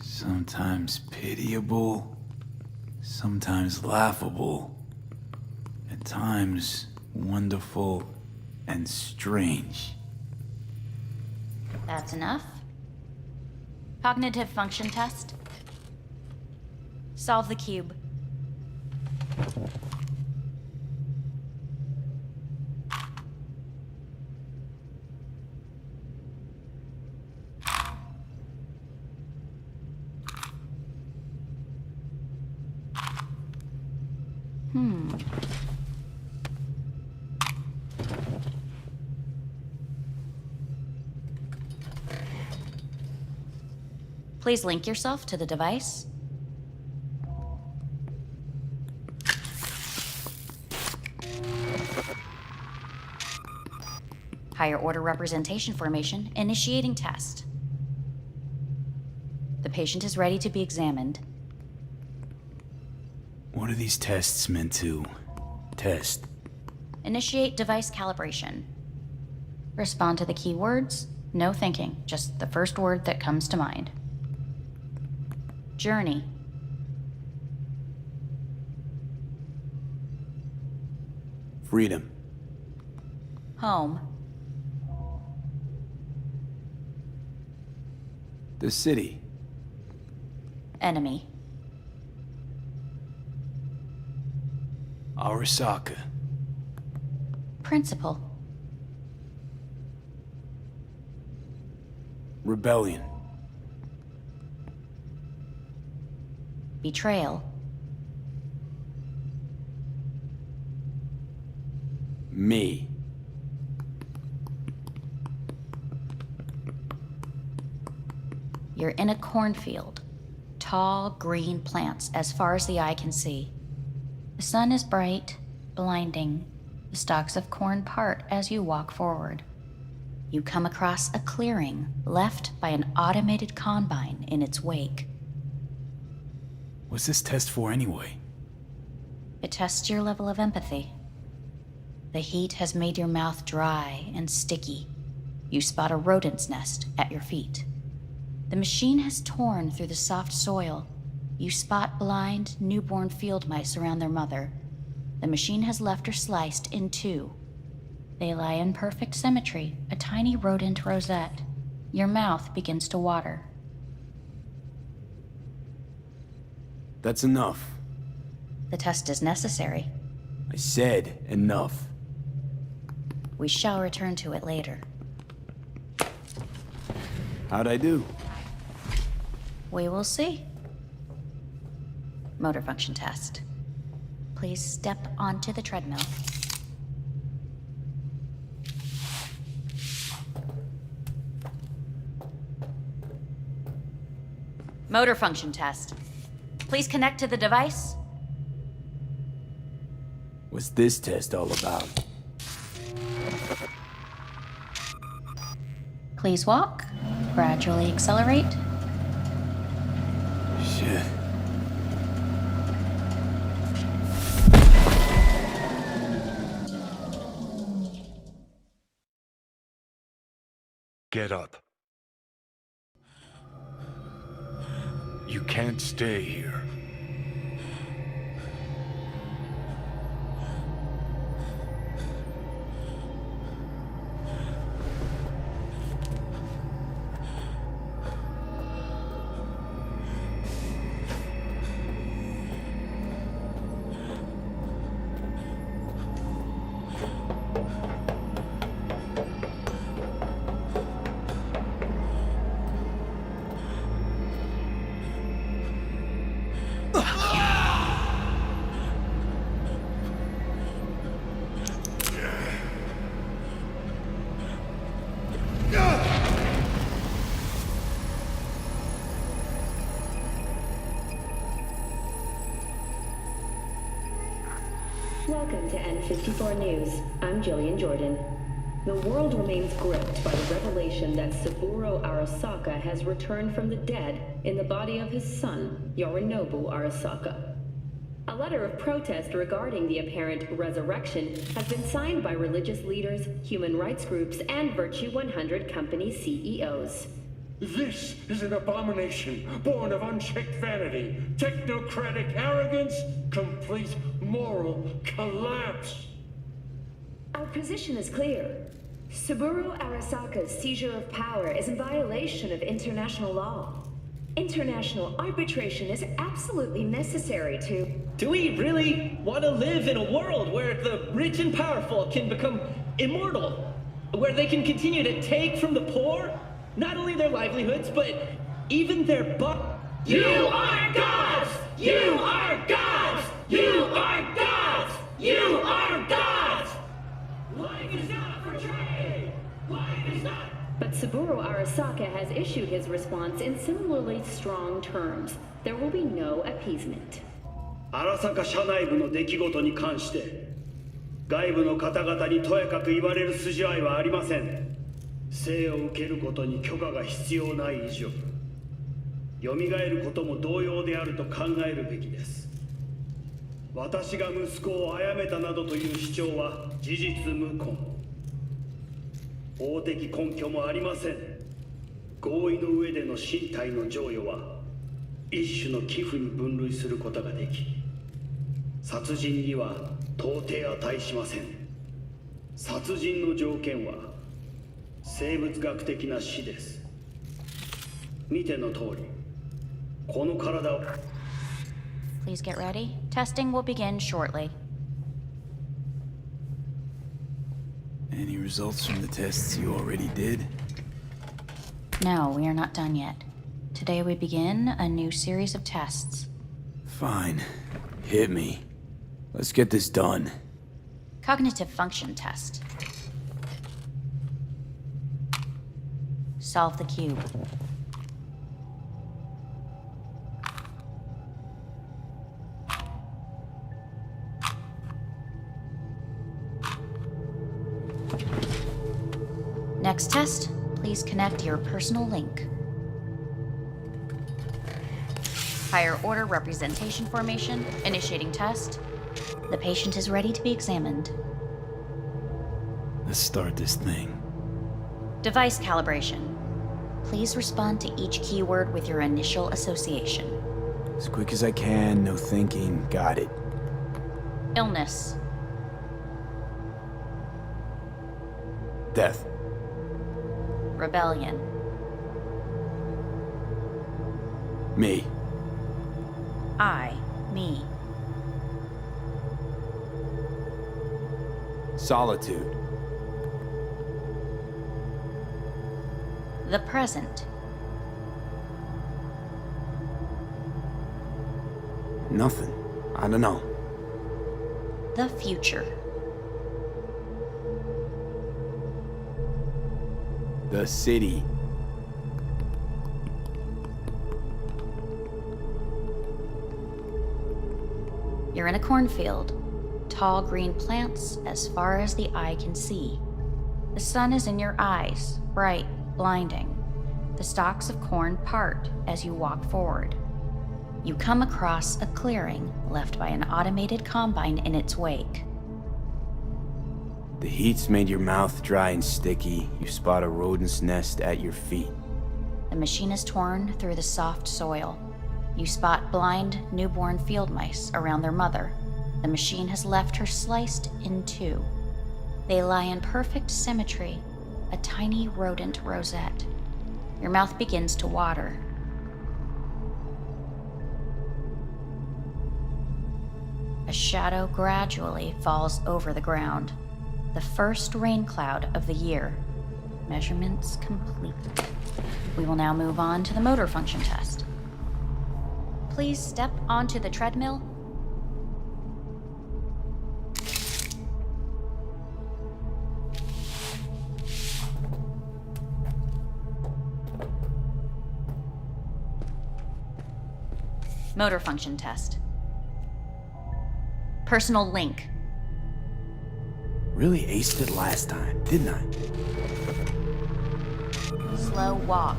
Sometimes pitiable, sometimes laughable, at times wonderful and strange. That's enough. Cognitive function test. Solve the cube. Please link yourself to the device. Higher order representation formation, initiating test. The patient is ready to be examined. What are these tests meant to test? Initiate device calibration. Respond to the keywords. No thinking, just the first word that comes to mind. Journey. Freedom. Home. The city. Enemy. Arasaka. Principal. Rebellion. Betrayal. Me. You're in a cornfield. Tall, green plants as far as the eye can see. The sun is bright, blinding. The stalks of corn part as you walk forward. You come across a clearing left by an automated combine in its wake. What's this test for anyway? It tests your level of empathy. The heat has made your mouth dry and sticky. You spot a rodent's nest at your feet. The machine has torn through the soft soil. You spot blind, newborn field mice around their mother. The machine has left her sliced in two. They lie in perfect symmetry, a tiny rodent rosette. Your mouth begins to water. That's enough. The test is necessary. I said enough. We shall return to it later. How'd I do? We will see. Motor function test. Please step onto the treadmill. Motor function test. Please connect to the device. What's this test all about? Please walk. Gradually accelerate. Shit. Get up. You can't stay here. Welcome to N54 News. I'm Jillian Jordan. The world remains gripped by the revelation that Saburo Arasaka has returned from the dead in the body of his son, Yorinobu Arasaka. A letter of protest regarding the apparent resurrection has been signed by religious leaders, human rights groups, and Virtue 100 company CEOs. This is an abomination born of unchecked vanity, technocratic arrogance, complete moral collapse. Our position is clear. Saburo Arasaka's seizure of power is in violation of international law. International arbitration is absolutely necessary to... Do we really want to live in a world where the rich and powerful can become immortal? Where they can continue to take from the poor? Not only their livelihoods, but even their You are gods! You are gods! You are gods! You are gods! Life is not for trade! Life is not... But Saburo Arasaka has issued his response in similarly strong terms. There will be no appeasement. 荒坂社内部の出来事に関して外部の方々にとやかく言われる筋合いはありません。生を受けることに許可が必要ない以上、蘇ることも同様であると考えるべきです。私が息子を殺めたなどという主張は事実無根。法的根拠もありません。合意の上での身体の贈与は一種の寄付に分類することができ、殺人には到底値しません。殺人の条件は生物学的な死です。見ての通り、この体を。 Please get ready. Testing will begin shortly. Any results from the tests you already did? No, we are not done yet. Today we begin a new series of tests. Fine. Hit me. Let's get this done. Cognitive function test. Solve the cube. Next test, please connect your personal link. Higher order representation formation, initiating test. The patient is ready to be examined. Let's start this thing. Device calibration. Please respond to each keyword with your initial association. As quick as I can, no thinking. Got it. Illness. Death. Rebellion. Me. Me. Solitude. The present. Nothing. I don't know. The future. The city. You're in a cornfield. Tall green plants as far as the eye can see. The sun is in your eyes, bright, blinding. The stalks of corn part as you walk forward. You come across a clearing left by an automated combine in its wake. The heat's made your mouth dry and sticky. You spot a rodent's nest at your feet. The machine is torn through the soft soil. You spot blind, newborn field mice around their mother. The machine has left her sliced in two. They lie in perfect symmetry, a tiny rodent rosette. Your mouth begins to water. A shadow gradually falls over the ground. The first rain cloud of the year. Measurements complete. We will now move on to the motor function test. Please step onto the treadmill. Motor function test. Personal link. Really aced it last time, didn't I? Slow walk.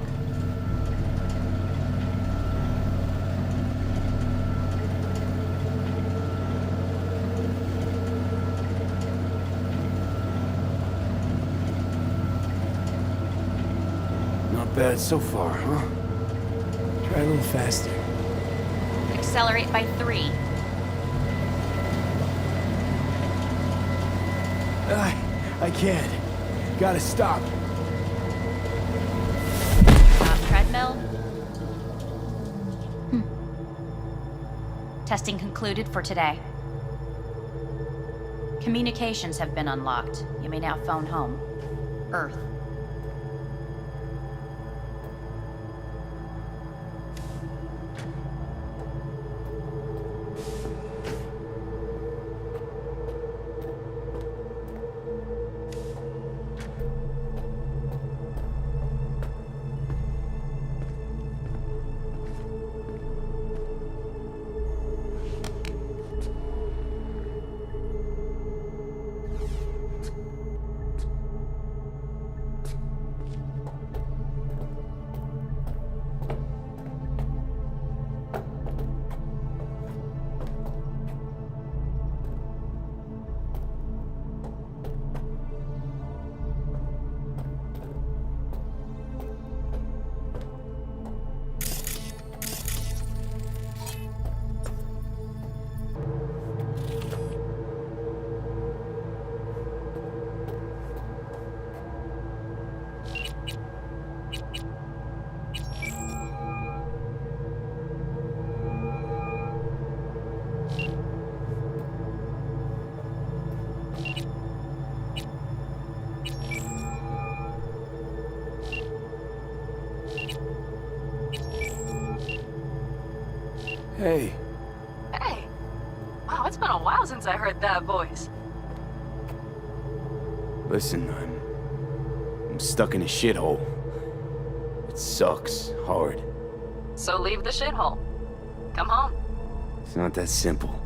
Not bad so far, huh? Try a little faster. Accelerate by 3. I can't. Gotta stop. Stop treadmill. Testing concluded for today. Communications have been unlocked. You may now phone home. Earth. Hey. Hey. Wow, it's been a while since I heard that voice. Listen, I'm stuck in a shithole. It sucks hard. So leave the shithole. Come home. It's not that simple.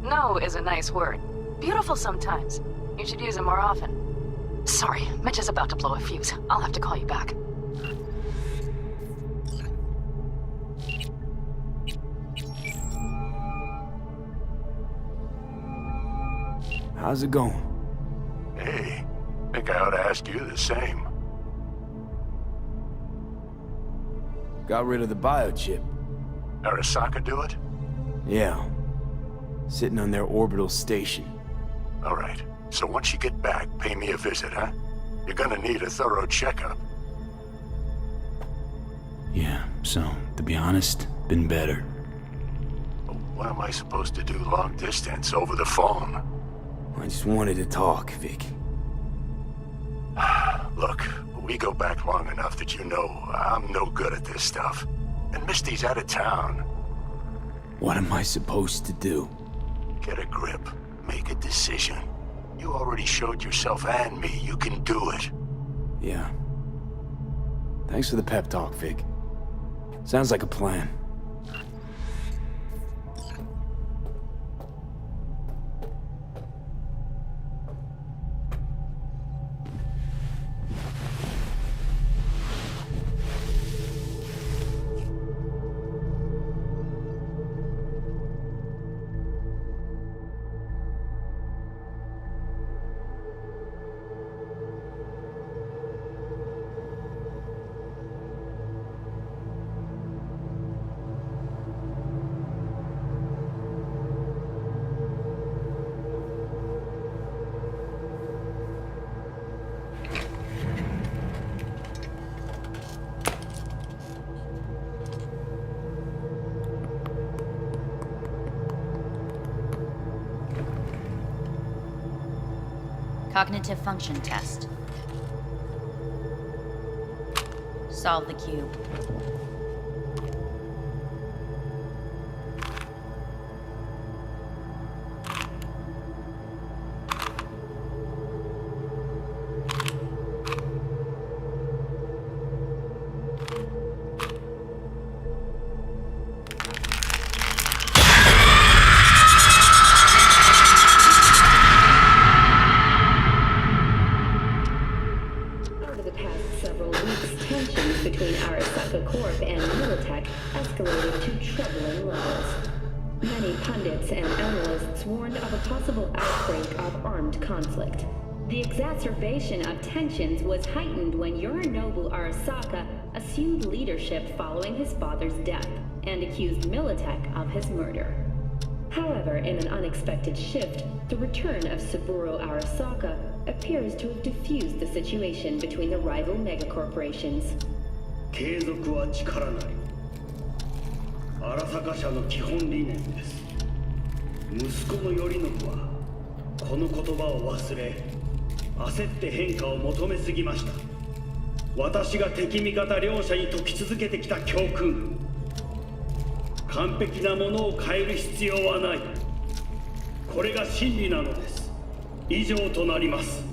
No is a nice word. Beautiful sometimes. You should use it more often. Sorry, Mitch is about to blow a fuse. I'll have to call you back. How's it going? Hey, think I ought to ask you the same. Got rid of the biochip. Arasaka do it? Yeah. Sitting on their orbital station. All right. So once you get back, pay me a visit, huh? You're gonna need a thorough checkup. Yeah, so, to be honest, been better. What am I supposed to do long distance over the phone? I just wanted to talk, Vic. Look, we go back long enough that you know I'm no good at this stuff. And Misty's out of town. What am I supposed to do? Get a grip. Make a decision. You already showed yourself and me you can do it. Yeah. Thanks for the pep talk, Vic. Sounds like a plan. Cognitive function test. Solve the cube. Between Arasaka Corp and Militech escalated to troubling levels. Many pundits and analysts warned of a possible outbreak of armed conflict. The exacerbation of tensions was heightened when Yorinobu Arasaka assumed leadership following his father's death and accused Militech of his murder. However, in an unexpected shift, the return of Saburo Arasaka appears to have diffused the situation between the rival megacorporations. 継続は力なり。荒坂社の基本理念です。息子の頼信はこの言葉を忘れ、焦って変化を求めすぎました。私が敵味方両者に説き続けてきた教訓。完璧なものを変える必要はない。これが真理なのです。以上となります。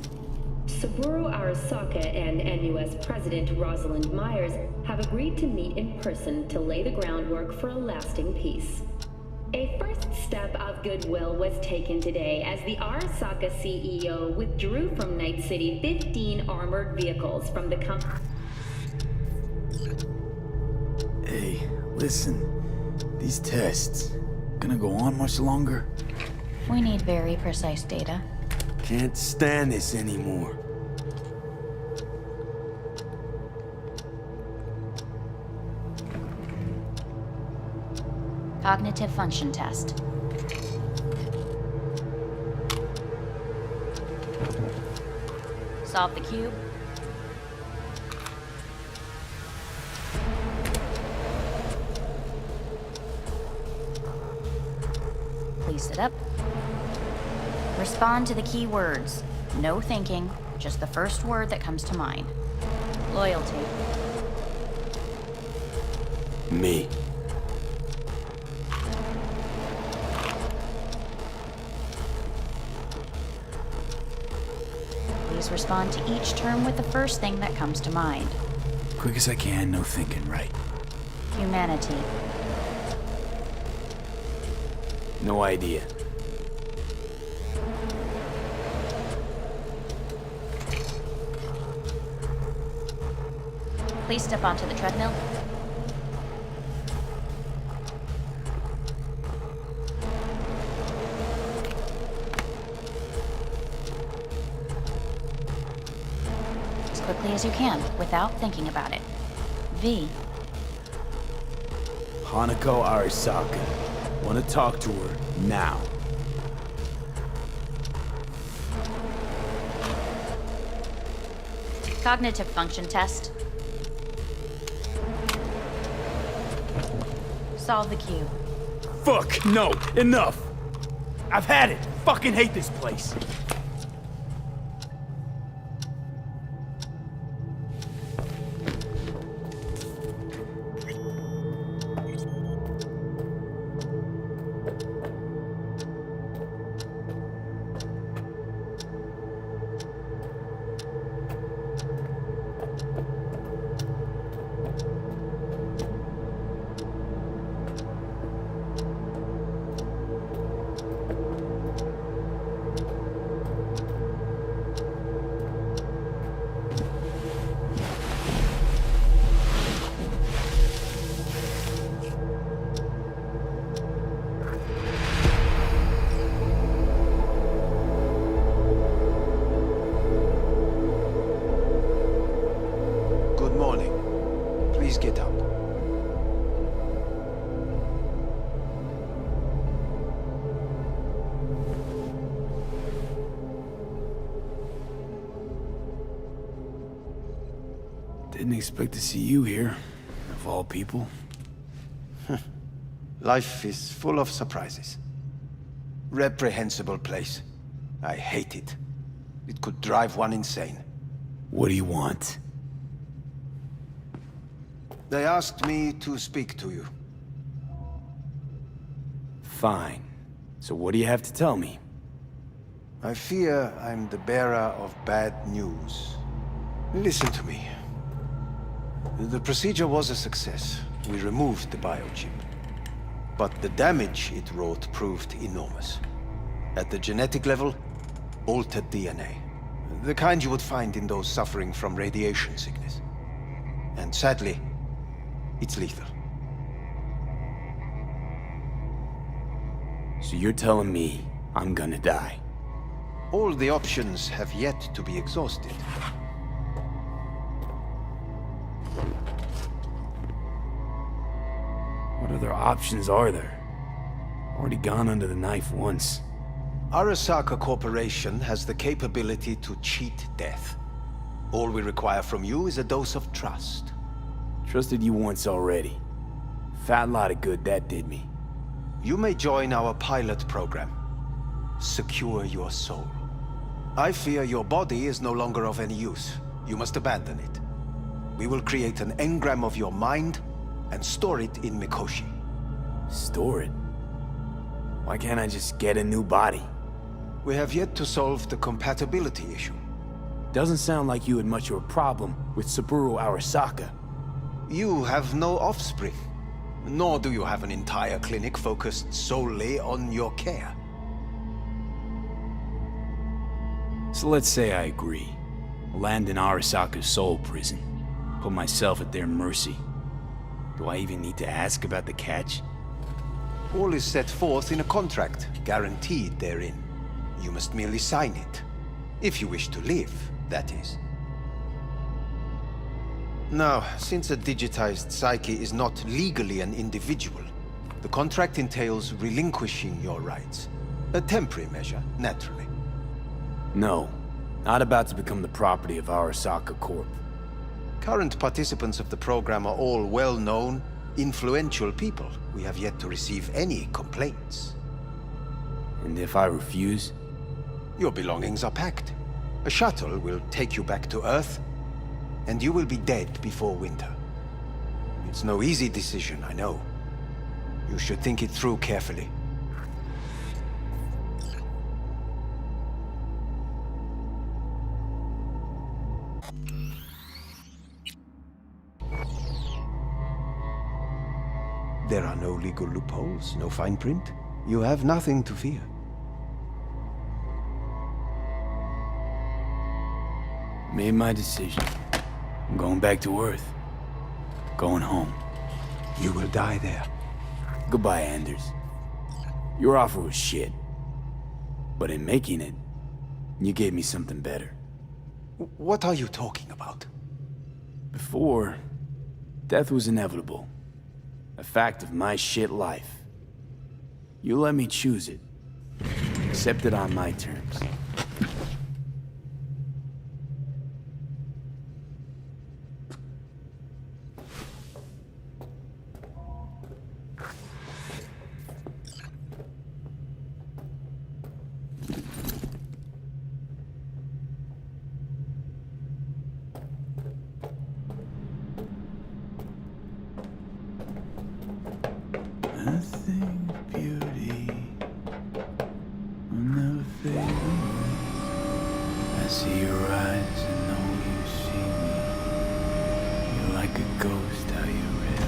Saburo Arasaka and NUS President Rosalind Myers have agreed to meet in person to lay the groundwork for a lasting peace. A first step of goodwill was taken today as the Arasaka CEO withdrew from Night City 15 armored vehicles from the company. Hey, listen. These tests, gonna go on much longer? We need very precise data. Can't stand this anymore. Cognitive function test. Solve the cube. Please sit up. Respond to the key words. No thinking, just the first word that comes to mind. Loyalty. always respond to each term with the first thing that comes to mind. Quick as I can, no thinking, right? Humanity. No idea. Please step onto the treadmill. As quickly as you can, without thinking about it. V. Hanako Arasaka. Want to talk to her now. Cognitive function test. Solve the cube. Fuck, no, enough! I've had it! Fucking hate this place! Please get up. Didn't expect to see you here, of all people. Life is full of surprises. Reprehensible place. I hate it. It could drive one insane. What do you want? They asked me to speak to you. Fine. So what do you have to tell me? I fear I'm the bearer of bad news. Listen to me. The procedure was a success. We removed the biochip. But the damage it wrought proved enormous. At the genetic level, altered DNA. The kind you would find in those suffering from radiation sickness. And sadly, it's lethal. So you're telling me I'm gonna die? All the options have yet to be exhausted. What other options are there? Already gone under the knife once. Arasaka Corporation has the capability to cheat death. All we require from you is a dose of trust. Trusted you once already. Fat lot of good that did me. You may join our pilot program. Secure your soul. I fear your body is no longer of any use. You must abandon it. We will create an engram of your mind and store it in Mikoshi. Store it? Why can't I just get a new body? We have yet to solve the compatibility issue. Doesn't sound like you had much of a problem with Saburo Arasaka. You have no offspring, nor do you have an entire clinic focused solely on your care. So let's say I agree. Land in Arasaka's soul prison. Put myself at their mercy. Do I even need to ask about the catch? All is set forth in a contract, guaranteed therein. You must merely sign it. If you wish to live, that is. Now, since a digitized psyche is not legally an individual, the contract entails relinquishing your rights. A temporary measure, naturally. No. Not about to become the property of Arasaka Corp. Current participants of the program are all well-known, influential people. We have yet to receive any complaints. And if I refuse? Your belongings are packed. A shuttle will take you back to Earth, and you will be dead before winter. It's no easy decision, I know. You should think it through carefully. There are no legal loopholes, no fine print. You have nothing to fear. Made my decision. I'm going back to Earth. Going home. You will die there. Goodbye, Anders. Your offer was shit. But in making it, you gave me something better. What are you talking about? Before, death was inevitable. A fact of my shit life. You let me choose it. Accept it on my terms. Nothing beauty will never fade away. I see your eyes and know you see me. You're like a ghost, how you read.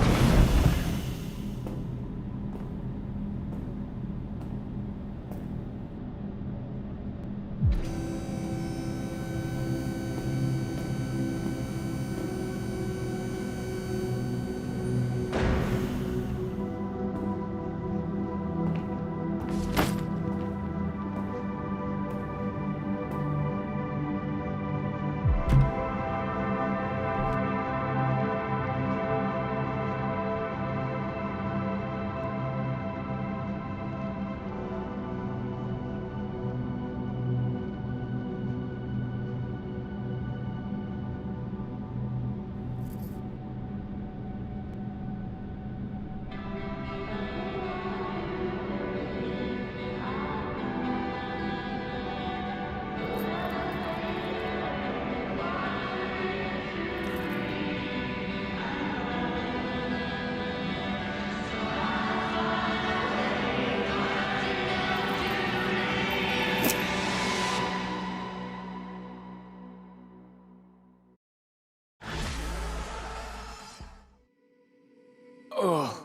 Oh.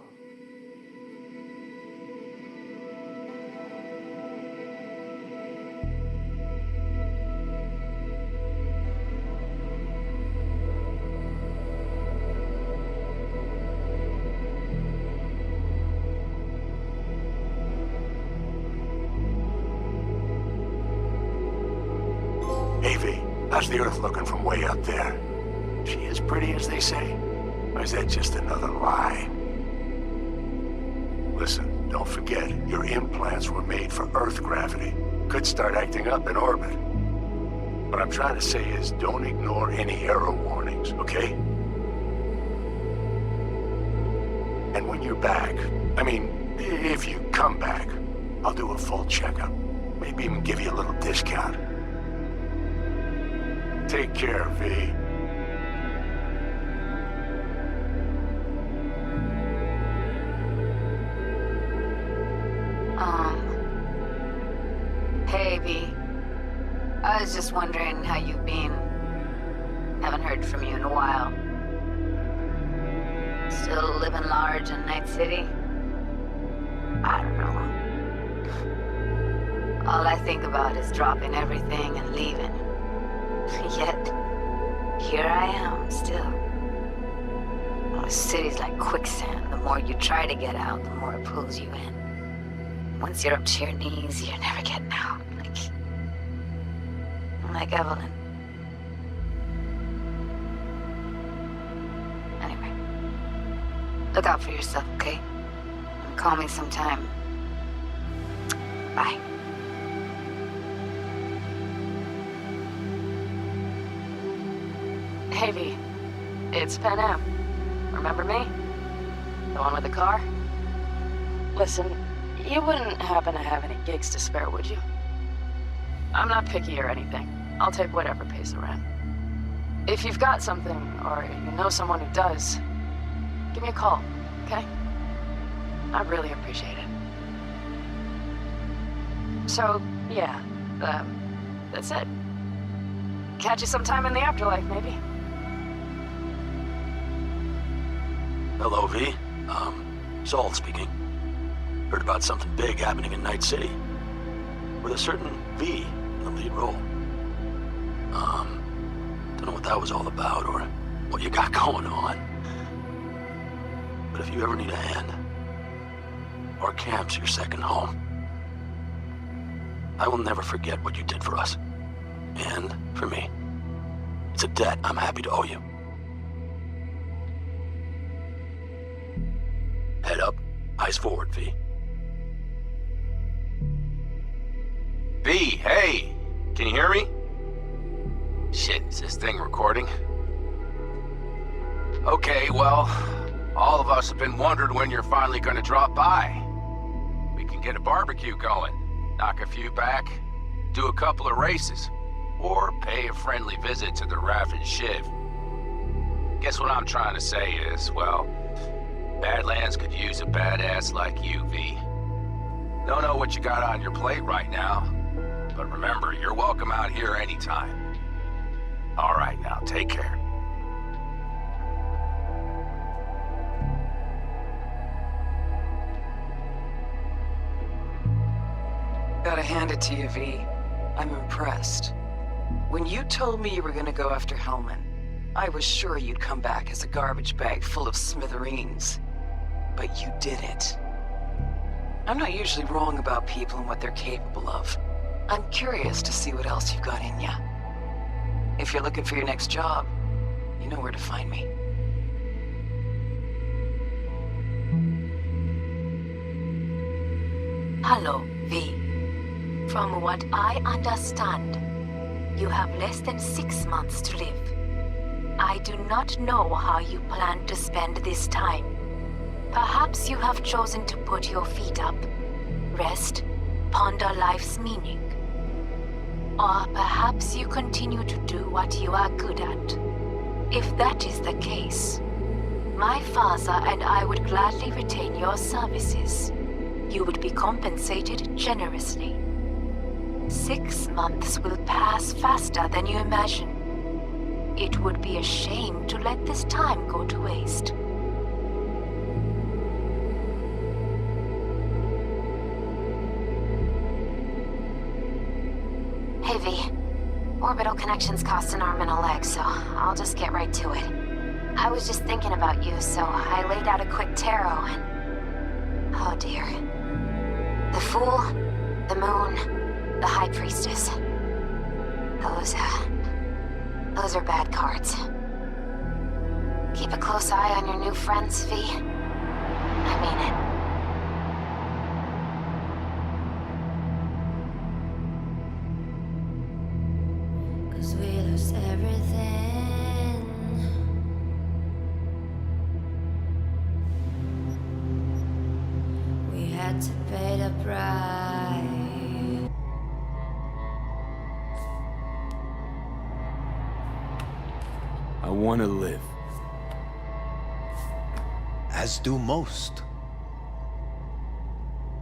Avy, how's the Earth looking from way up there? She as pretty as they say? Or is that just another lie? Listen, don't forget, your implants were made for Earth gravity. Could start acting up in orbit. What I'm trying to say is, don't ignore any error warnings, okay? And when you're back, I mean, if you come back, I'll do a full checkup. Maybe even give you a little discount. Take care, V. Hey, V. I was just wondering how you've been. Haven't heard from you in a while. Still living large in Night City? I don't know. All I think about is dropping everything and leaving. Yet, here I am, still. The city's like quicksand. The more you try to get out, the more it pulls you in. Once you're up to your knees, you're never getting out. Like Evelyn. Anyway, look out for yourself, okay? And call me sometime. Bye. Hey, V. It's Pan Am. Remember me? The one with the car? Listen, you wouldn't happen to have any gigs to spare, would you? I'm not picky or anything. I'll take whatever pays the rent. If you've got something, or you know someone who does, give me a call, okay? I'd really appreciate it. So, yeah, that's it. Catch you sometime in the afterlife, maybe. Hello, V. Saul speaking. Heard about something big happening in Night City. With a certain V in the lead role. Don't know what that was all about or what you got going on. But if you ever need a hand, our camp's your second home. I will never forget what you did for us. And for me. It's a debt I'm happy to owe you. Head up, eyes forward, V. V, hey! Can you hear me? Shit, is this thing recording? Okay, well, all of us have been wondering when you're finally gonna drop by. We can get a barbecue going, knock a few back, do a couple of races, or pay a friendly visit to the Raff and Shiv. Guess what I'm trying to say is, well, Badlands could use a badass like you, V. Don't know what you got on your plate right now, but remember, you're welcome out here anytime. All right, now, take care. Gotta hand it to you, V. I'm impressed. When you told me you were gonna go after Hellman, I was sure you'd come back as a garbage bag full of smithereens. But you did it. I'm not usually wrong about people and what they're capable of. I'm curious to see what else you've got in ya. If you're looking for your next job, you know where to find me. Hello, V. From what I understand, you have less than 6 months to live. I do not know how you plan to spend this time. Perhaps you have chosen to put your feet up, rest, ponder life's meaning. Or perhaps you continue to do what you are good at. If that is the case, my father and I would gladly retain your services. You would be compensated generously. 6 months will pass faster than you imagine. It would be a shame to let this time go to waste. Hey, V. Orbital connections cost an arm and a leg, so I'll just get right to it. I was just thinking about you, so I laid out a quick tarot and... oh dear. The Fool, the Moon, the High Priestess. Those are bad cards. Keep a close eye on your new friends, V. I mean it. We lost everything. We had to pay the price. I want to live. As do most.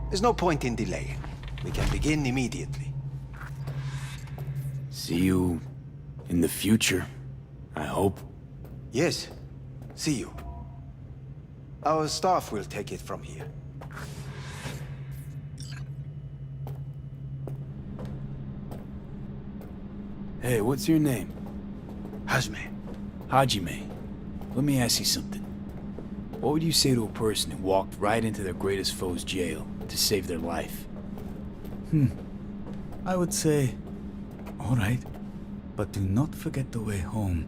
There's no point in delaying. We can begin immediately. See you in the future, I hope. Yes. See you. Our staff will take it from here. Hey, what's your name? Hajime. Hajime. Let me ask you something. What would you say to a person who walked right into their greatest foe's jail to save their life? I would say, all right, but do not forget the way home.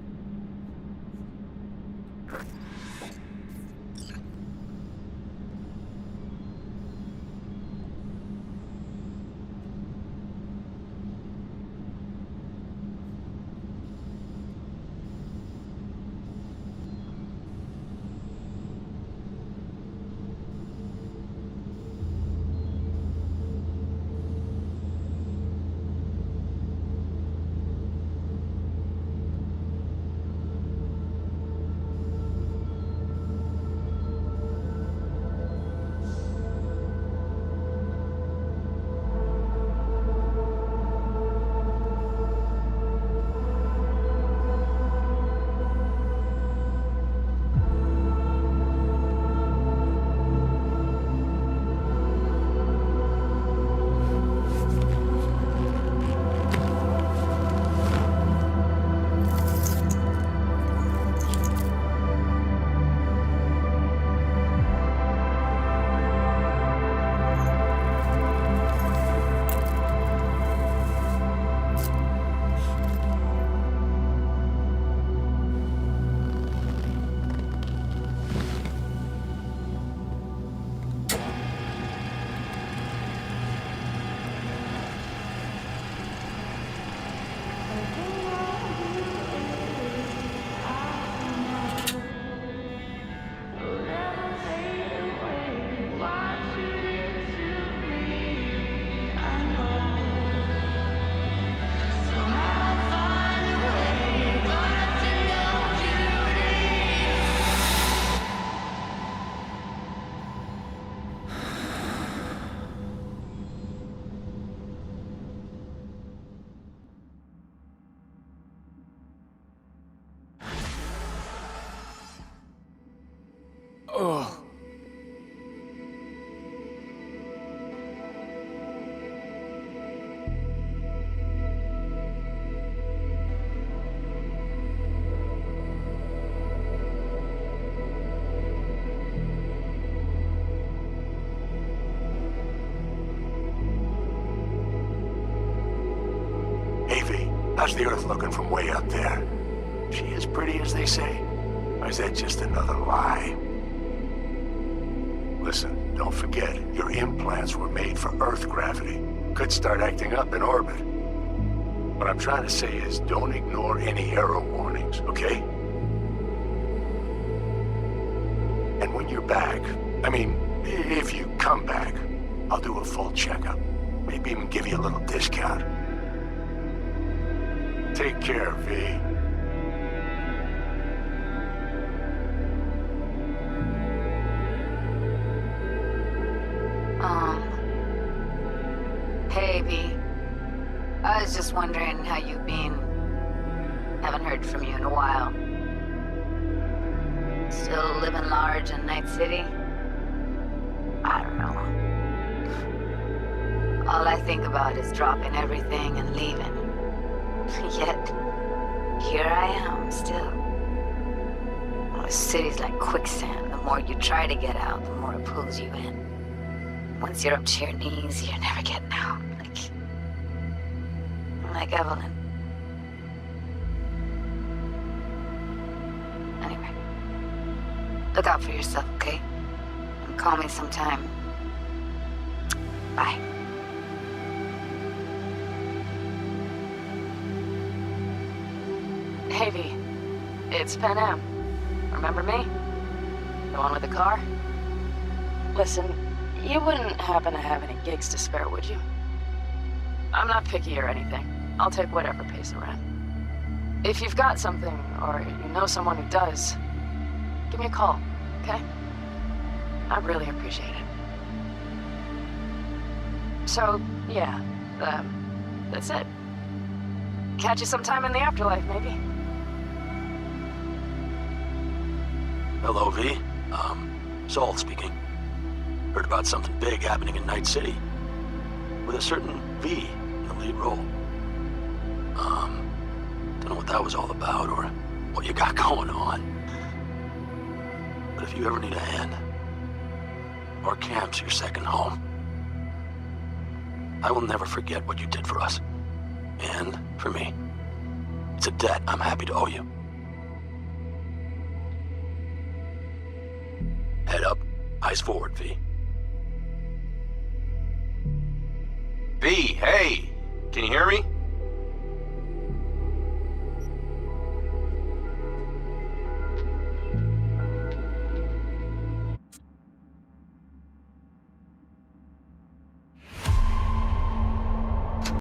How's the Earth looking from way up there? She as pretty as they say? Or is that just another lie? Listen, don't forget, your implants were made for Earth gravity. Could start acting up in orbit. What I'm trying to say is don't ignore any error warnings, okay? And when you're back, I mean, if you come back, I'll do a full checkup. Maybe even give you a little discount. Take care, V. Hey, V. I was just wondering how you've been. Haven't heard from you in a while. Still living large in Night City? I don't know. All I think about is dropping everything and leaving. Yet, here I am, still. The city's like quicksand. The more you try to get out, the more it pulls you in. Once you're up to your knees, you're never getting out. Like Evelyn. Anyway, look out for yourself, okay? And call me sometime. Bye. Hey, V. It's Pan Am. Remember me? The one with the car? Listen, you wouldn't happen to have any gigs to spare, would you? I'm not picky or anything. I'll take whatever pays the rent. If you've got something, or you know someone who does, give me a call, okay? I'd really appreciate it. So, yeah, that's it. Catch you sometime in the afterlife, maybe. Hello, V. Saul speaking. Heard about something big happening in Night City. With a certain V in the lead role. Don't know what that was all about or what you got going on. But if you ever need a hand, our camp's your second home. I will never forget what you did for us. And for me. It's a debt I'm happy to owe you. Head up, eyes forward, V. V, hey! Can you hear me?